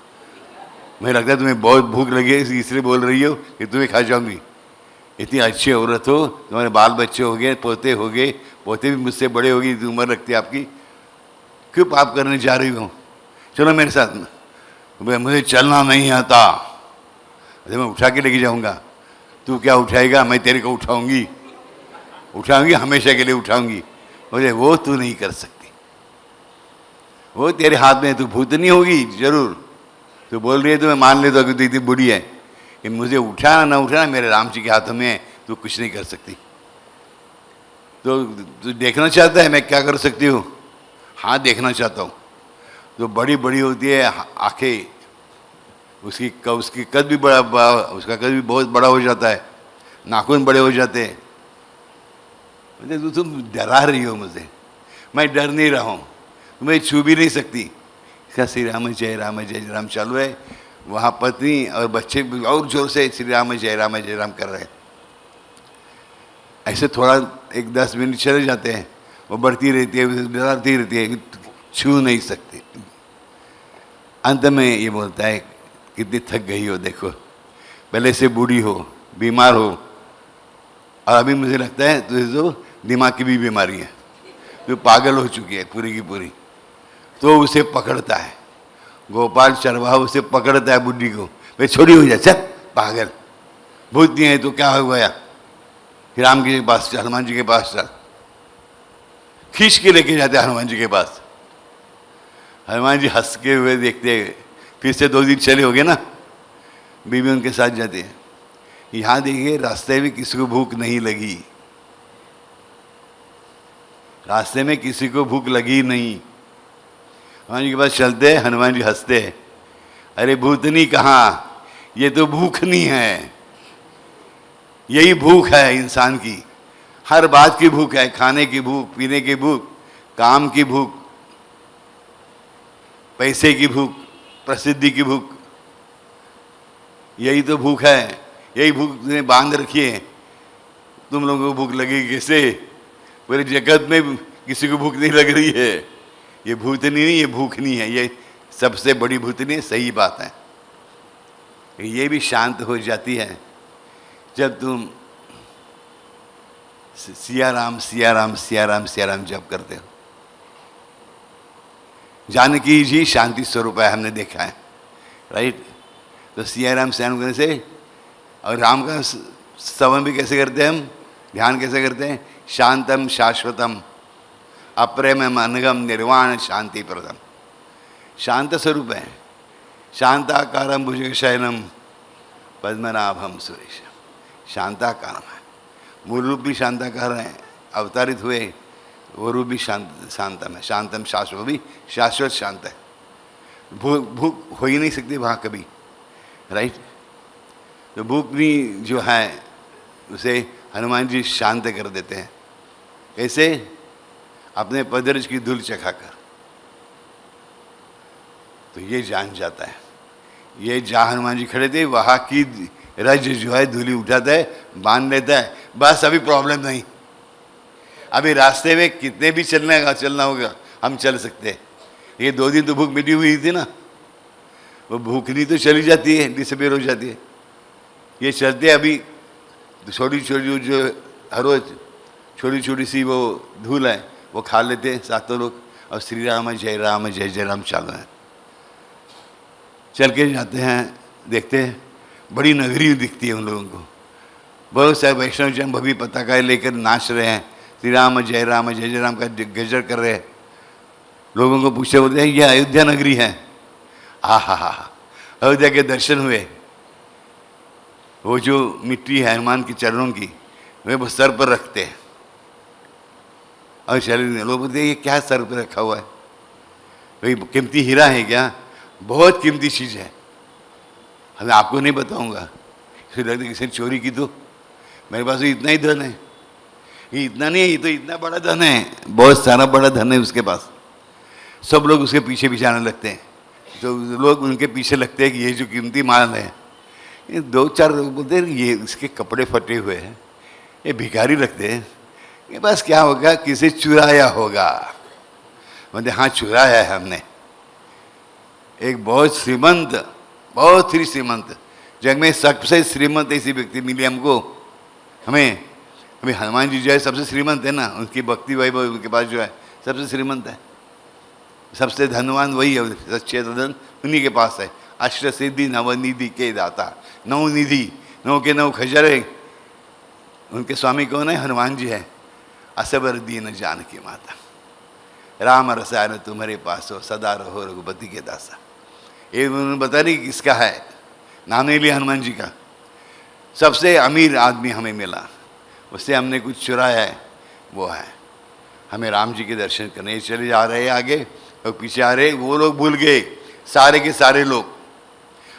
मुझे लगता है तुम्हें बहुत भूख लगी है इसलिए बोल रही हो कि तुम्हें खा जाऊंगी। इतनी अच्छी औरत हो, तुम्हारे बाल बच्चे हो गए, पोते हो गए, पोते भी मुझसे बड़े हो गई, उम्र लगती है आपकी, क्यों पाप करने जा रही हो? चलो मेरे साथ। मुझे चलना नहीं आता, अरे मैं उठा के लेके जाऊंगा। तू क्या उठाएगा? मैं तेरे को उठाऊंगी, हमेशा के लिए उठाऊंगी। बोले वो तू नहीं कर सकती, वो तेरे हाथ में, तू भूतनी होगी जरूर। तू बोल रही है तो मैं मान लेता हूँ कि तू इतनी बुढ़ी है कि मुझे उठाना ना उठाना मेरे राम जी के हाथों में है, तू कुछ नहीं कर सकती। तो तू देखना चाहता है मैं क्या कर सकती हूँ? हाँ देखना चाहता हूँ। तो बड़ी बड़ी होती है आंखें, उसकी कद भी उसका कद भी बहुत बड़ा हो जाता है, नाखून बड़े हो जाते हैं। मुझे तुम डरा रही हो मुझे, मैं डर नहीं रहा हूँ, तुम्हें छू भी नहीं सकती। इसका श्री राम जय राम चालू है, वहाँ पत्नी और बच्चे और जोर से श्री राम जय राम कर रहे हैं। ऐसे थोड़ा 1-10 मिनट चले जाते हैं, वो बढ़ती रहती है, डराती रहती है, छू नहीं सकती। अंत में ये बोलता है कितनी थक गई हो, देखो पहले से बूढ़ी हो, बीमार हो, और अभी मुझे लगता है तुझे तो दिमाग की भी बीमारी है, तो पागल हो चुकी है पूरी की पूरी, तो उसे पकड़ता है गोपाल चरवाहा, उसे पकड़ता है बुढ़ी को, भाई छोड़ी हो जाए, चल पागल, भूत नहीं है तो क्या हो गया, राम जी के पास चल, हनुमान जी के पास चल, खींच के लेके जाते हैं हनुमान जी के पास। हनुमान जी हंस के हुए देखते हैं, फिर से 2 दिन चले हो गए ना, बीवी उनके साथ जाते हैं। यहाँ देखिए रास्ते में किसी को भूख नहीं लगी, रास्ते में किसी को भूख लगी नहीं। हनुमान जी के पास चलते, हनुमान जी हंसते, अरे भूतनी कहाँ, ये तो भूखनी है, यही भूख है इंसान की, हर बात की भूख है, खाने की भूख, पीने की भूख, काम की भूख, पैसे की भूख, प्रसिद्धि की भूख, यही तो भूख है, यही भूख ने बांध रखी है। तुम लोगों को भूख लगेगी कैसे, पूरे जगत में किसी को भूख नहीं लग रही है, ये भूतनी नहीं, ये भूखनी है, ये सबसे बड़ी भूतनी है। सही बात है, ये भी शांत हो जाती है जब तुम सिया राम सिया राम सिया राम सिया राम जप करते हो। जानकी जी शांति स्वरूप है, हमने देखा है, राइट। तो सिया राम करने से, और राम का स्तवन भी कैसे करते हैं हम, ध्यान कैसे करते हैं, शांतम शाश्वतम अप्रेम अनगम निर्वाण शांति प्रदम, शांत स्वरूप है, शांताकारम भुजगशयनम पद्मनाभम सुरेशम, शांताकारम है, मूल रूप भी शांताकार है, अवतारित हुए वो रूप भी शांतम है, शांतम शाश्वत भी शाश्वत शांत है, भूख हो ही नहीं सकती वहाँ कभी, राइट। तो भूख भी जो है उसे हनुमान जी शांत कर देते हैं, कैसे, अपने पदरज की धूल चखाकर। तो ये जान जाता है, ये जहाँ हनुमान जी खड़े थे वहाँ की रज जो है धूली उठाता है, बांध लेता है, बस अभी प्रॉब्लम नहीं, अभी रास्ते में कितने भी चलना होगा हम चल सकते हैं। ये 2 दिन तो भूख मिटी हुई थी ना, वो भूखनी तो चली जाती है, डिसअपीयर हो जाती है, ये चलते अभी छोटी छोटी जो हर रोज छोटी छोटी सी वो धूल है वो खा लेते हैं सातों लोग, और श्री राम जय राम जय जय राम चालू है। चल के जाते हैं, देखते हैं बड़ी नगरी दिखती है उन लोगों को, बहुत सारे वैष्णव जन भव्य पताकाएं लेकर नाच रहे हैं, श्री राम जय जय राम का गजर कर रहे हैं। लोगों को पूछे, बोलते हैं ये अयोध्या नगरी है। हा, अयोध्या के दर्शन हुए, वो जो मिट्टी है हनुमान के चरणों की वे वो सर पर रखते हैं, और चले लोग बोलते हैं ये क्या सर पर रखा हुआ है, भाई कीमती हीरा है क्या, बहुत कीमती चीज़ है, हमें आपको नहीं बताऊंगा, फिर लगता किसी ने चोरी की तो, मेरे पास तो इतना ही धन है, ये इतना नहीं है, ये तो इतना बड़ा धन है, बहुत सारा बड़ा धन है उसके पास। सब लोग उसके पीछे पीछे आने लगते हैं, तो लोग उनके पीछे लगते हैं कि ये जो कीमती माल है, ये 2-4 लोग बोलते हैं ये इसके कपड़े फटे हुए हैं, ये भिखारी लगते हैं, ये बस क्या होगा किसी चुराया होगा। बोलते हाँ चुराया है हमने। एक बहुत श्रीमंत, बहुत ही श्रीमंत, जग में सबसे श्रीमंत ऐसी व्यक्ति मिली हमको, हमें अभी हनुमान जी जो है सबसे श्रीमंत है ना, उनकी भक्ति वैभव उनके पास जो है सबसे श्रीमंत है, सबसे धनवान वही है, सच्चे धन उन्हीं के पास है। अष्ट सिद्धि नवनिधि के दाता, 9 निधि, 9 के 9 खजाने, उनके स्वामी कौन है, हनुमान जी है। असबर दीन जानकी माता, राम रसायन तुम्हारे पास हो, सदा रहो रघुपति के दासा। ये उन्होंने बता नहीं किसका है, नाम नहीं लिया हनुमान जी का। सबसे अमीर आदमी हमें मिला, उससे हमने कुछ चुराया है, वो है हमें राम जी के दर्शन करने। चले जा रहे हैं आगे और पीछे आ रहे, वो लोग भूल गए, सारे के सारे लोग,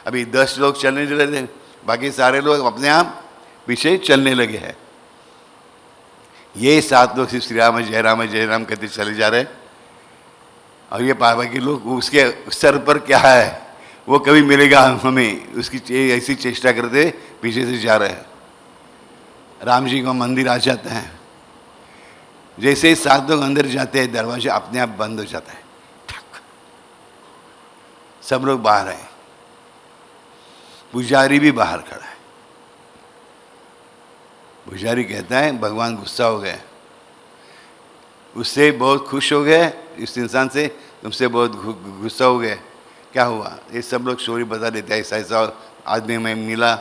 अभी 10 लोग चलने लगे थे, बाकी सारे लोग अपने आप पीछे चलने लगे हैं। ये 7 लोग सिर्फ श्री राम जय राम कहते चले जा रहे हैं, और ये बाकी लोग उसके सर पर क्या है वो कभी मिलेगा हमें, उसकी ऐसी चेष्टा करते पीछे से जा रहे हैं। राम जी का मंदिर आ जाते हैं, जैसे ही 7 लोग अंदर जाते हैं दरवाजा अपने आप बंद हो जाता है, ठक, सब लोग बाहर हैं, पुजारी भी बाहर खड़ा है। पुजारी कहता है भगवान गुस्सा हो गए, उससे बहुत खुश हो गए, इस इंसान से तुमसे बहुत गुस्सा हो गए, क्या हुआ? ये सब लोग स्टोरी बता देते हैं, ऐसा ऐसा आदमी में मिला,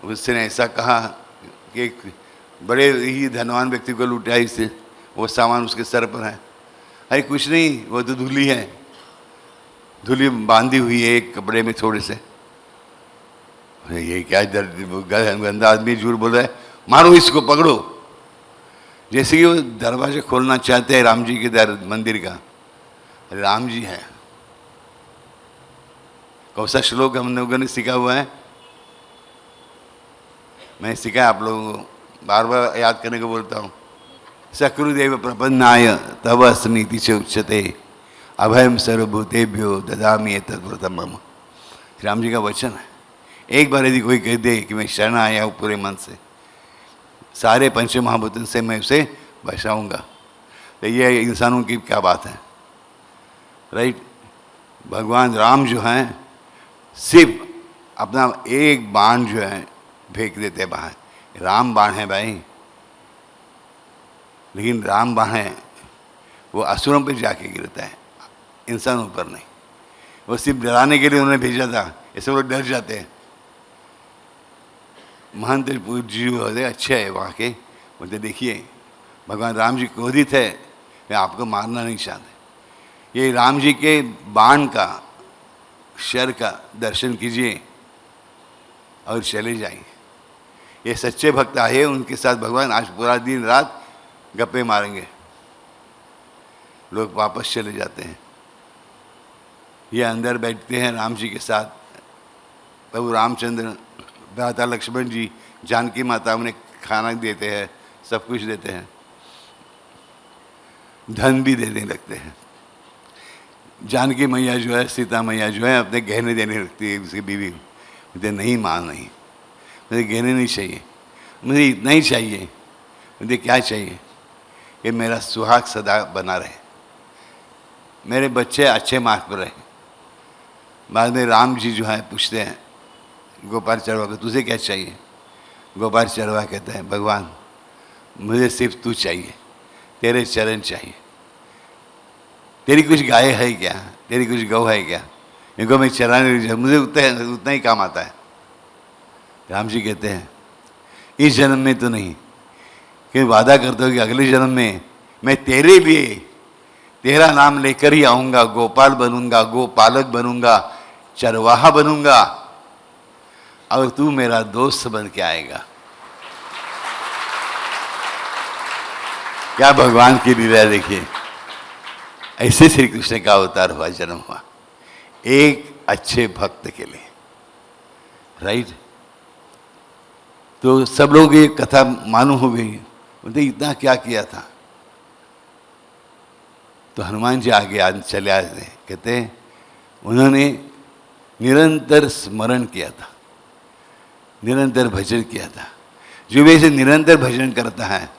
उसने ऐसा कहा कि बड़े ही धनवान व्यक्ति को लूटा इससे, वो सामान उसके सर पर है। अरे कुछ नहीं, वो तो धूली है, धूली बांधी हुई है एक कपड़े में थोड़े से। ये क्या गंदा आदमी झूठ बोल रहा है, मारो इसको, पकड़ो। जैसे कि वो दरवाजा खोलना चाहते हैं राम जी के मंदिर का, राम जी है। कौन सा श्लोक हम लोगों ने सीखा हुआ है? मैं सीखा, आप लोगों को बार बार याद करने को बोलता हूँ। सकृदेव प्रपन्नाय तव स्मृति से उच्चते अभयम सर्वभूतेभ्यो ददामि तत्प्रथम मम। राम जी का वचन है। एक बार यदि कोई कह दे कि मैं शरण आया हूँ पूरे मन से, सारे पंच महाभूतों से मैं उसे बचाऊंगा, तो ये इंसानों की क्या बात है, राइट? भगवान राम जो हैं सिर्फ अपना एक बाण जो है फेंक देते हैं बाहर। राम बाण है भाई, लेकिन राम बाण है वो असुरों पर जाके गिरता है, इंसानों पर नहीं। वो सिर्फ डराने के लिए उन्होंने भेजा था, ऐसे लोग डर जाते हैं। महंत पूज्य होते अच्छे है वहाँ के, बोलते देखिए भगवान राम जी क्रोधित है, मैं आपको मारना नहीं चाहते, ये राम जी के बाण का, शर का दर्शन कीजिए और चले जाइए। ये सच्चे भक्त आए, उनके साथ भगवान आज पूरा दिन रात गप्पे मारेंगे, लोग वापस चले जाते हैं। ये अंदर बैठते हैं राम जी के साथ, प्रभु रामचंद्र, भ्राता लक्ष्मण जी, जानकी माता उन्हें खाना देते हैं, सब कुछ देते हैं, धन भी देने लगते हैं। जानकी मैया जो है, सीता मैया जो है, अपने गहने देने लगती है उसकी बीवी को। मुझे नहीं, माँ नहीं, मुझे गहने नहीं चाहिए, मुझे इतना ही चाहिए। मुझे क्या चाहिए? कि मेरा सुहाग सदा बना रहे, मेरे बच्चे अच्छे मार्ग पर रहे। बाद में राम जी जो है पूछते हैं गोपाल चरवा को, तुझे क्या चाहिए? गोपाल चरवा कहते हैं भगवान मुझे सिर्फ तू चाहिए, तेरे चरण चाहिए। तेरी कुछ गाय है क्या? तेरी कुछ गौ है क्या? इनको मैं चराने, मुझे उतना ही काम आता है। राम जी कहते हैं इस जन्म में तो नहीं, कि वादा करते हो कि अगले जन्म में मैं तेरे लिए तेरा नाम लेकर ही आऊँगा, गोपाल बनूंगा, गोपालक बनूंगा, चरवाहा बनूंगा, और तू मेरा दोस्त बन के आएगा। क्या भगवान की लीला देखिए। ऐसे श्री कृष्ण का अवतार हुआ, जन्म हुआ एक अच्छे भक्त के लिए, राइट? तो सब लोग ये कथा मालूम हो गई, बोलते इतना क्या किया था। तो हनुमान जी आगे चले आए थे, कहते उन्होंने निरंतर स्मरण किया था, निरंतर भजन किया था। जो भी ऐसे निरंतर भजन करता है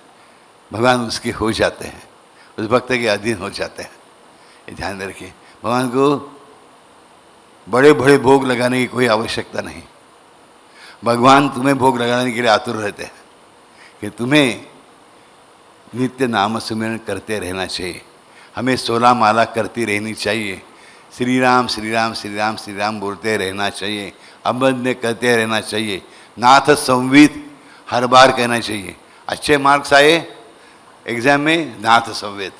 भगवान उसके हो जाते हैं, उस भक्त के अधीन हो जाते हैं। ये ध्यान रखिए, भगवान को बड़े बड़े भोग लगाने की कोई आवश्यकता नहीं। भगवान तुम्हें भोग लगाने के लिए आतुर रहते हैं कि तुम्हें नित्य नाम सुमिरन करते रहना चाहिए। हमें 16 माला करती रहनी चाहिए, श्री राम श्री राम श्री राम श्री राम बोलते रहना चाहिए, अबंध करते रहना चाहिए, नाथ संवित हर बार कहना चाहिए। अच्छे मार्क्स आए एग्जाम में, नाथ संवित।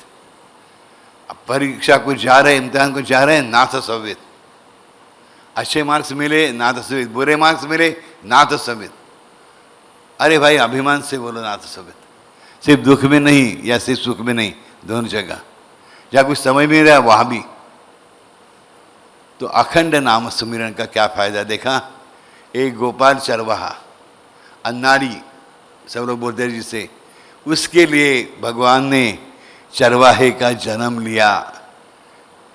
अब परीक्षा को जा रहे, इम्तिहान को जा रहे हैं, नाथ संवित। अच्छे मार्क्स मिले, नाथ संवित, बुरे मार्क्स मिले, नाथ संवित। अरे भाई अभिमान से बोलो नाथ संवित, सिर्फ दुख में नहीं या सिर्फ सुख में नहीं, दोनों जगह। जहाँ कुछ समझ में नहीं रहा वहाँ भी। तो अखंड नाम सुमिरन का क्या फायदा देखा? एक गोपाल चरवाहा, अन्नाड़ी सब लोग बोलते हैं जिसे, उसके लिए भगवान ने चरवाहे का जन्म लिया।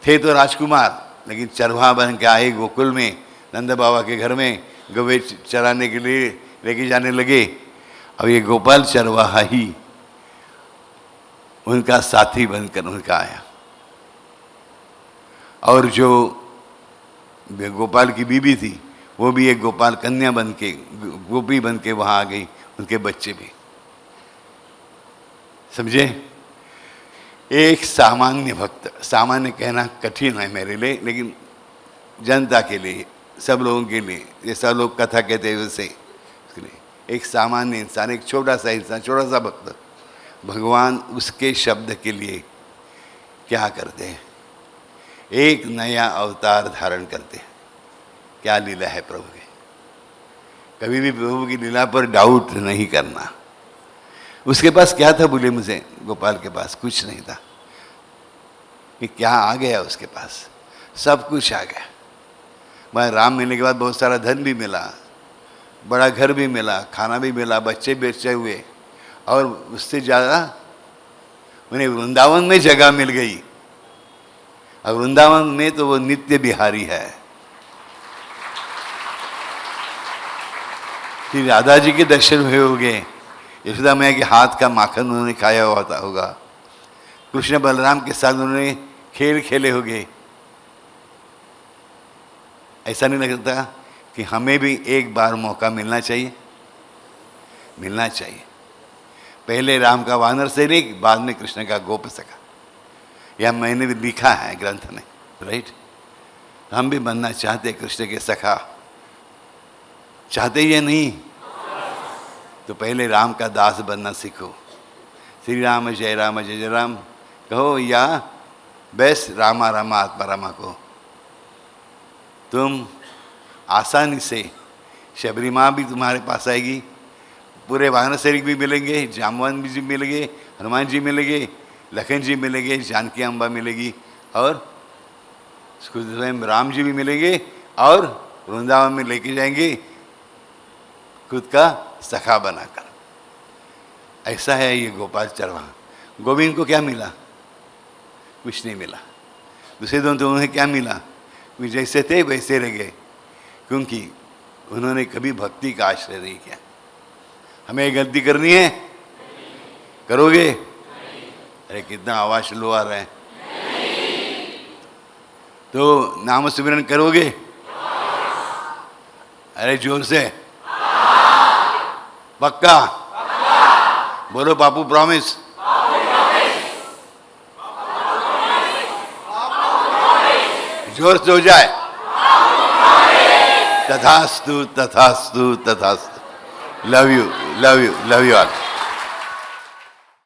थे तो राजकुमार, लेकिन चरवाहा बन के आए गोकुल में, नंद बाबा के घर में गवे चराने के लिए लेके जाने लगे। अब ये गोपाल चरवाहा ही उनका साथी बनकर उनका आया। और जो गोपाल की बीबी थी वो भी एक गोपाल कन्या बन के, गोपी बन के वहाँ आ गई, उनके बच्चे भी। समझे? एक सामान्य भक्त, सामान्य कहना कठिन है मेरे लिए, लेकिन जनता के लिए, सब लोगों के लिए, जैसा लोग कथा कहते हैं वैसे, उसके लिए एक सामान्य इंसान, एक छोटा सा इंसान, छोटा सा भक्त, भगवान उसके शब्द के लिए क्या करते हैं? एक नया अवतार धारण करते हैं। क्या लीला है प्रभु की! कभी भी प्रभु की लीला पर डाउट नहीं करना। उसके पास क्या था बोले मुझे, गोपाल के पास कुछ नहीं था, कि क्या आ गया उसके पास? सब कुछ आ गया। मैं राम मिलने के बाद बहुत सारा धन भी मिला, बड़ा घर भी मिला, खाना भी मिला, बच्चे भी अच्छे हुए, और उससे ज़्यादा उन्हें वृंदावन में जगह मिल गई। और वृंदावन में तो वो नित्य बिहारी है। फिर राधा जी के दर्शन हुए होंगे, यशोदा मैया के हाथ का माखन उन्होंने खाया हुआ होगा, कृष्ण बलराम के साथ उन्होंने खेल खेले होंगे। ऐसा नहीं लगता कि हमें भी एक बार मौका मिलना चाहिए? मिलना चाहिए। पहले राम का वानर सैनिक, बाद में कृष्ण का गोप सखा। यह मैंने भी लिखा है ग्रंथ में, राइट? हम भी बनना चाहते कृष्ण के सखा, चाहते या नहीं? तो पहले राम का दास बनना सीखो। श्री राम जय राम जय जय राम कहो, या बस रामा रामा आत्मा रामा को। तुम आसानी से, शबरी माँ भी तुम्हारे पास आएगी, पूरे वानर सैनिक भी मिलेंगे, जामवन जी मिलेंगे, हनुमान जी मिलेंगे, लखन जी मिलेंगे, जानकी अम्बा मिलेगी, और स्वयं राम जी भी मिलेंगे, और वृंदावन में लेके जाएंगे खुद का सखा बनाकर। ऐसा है ये गोपाल चरवाहा। गोविंद को क्या मिला? कुछ नहीं मिला। दूसरे दोनों तो उन्हें क्या मिला? वे जैसे थे वैसे रह गए, क्योंकि उन्होंने कभी भक्ति का आश्रय नहीं किया। हमें गलती करनी है? करोगे? अरे कितना आवाज लो आ रहा है। तो नाम सुमिरन करोगे? अरे जोर से, पक्का बोलो। बापू प्रॉमिस? जोर से हो जाए। तथास्तु तथास्तु तथास्तु। Love you, love you, love you all.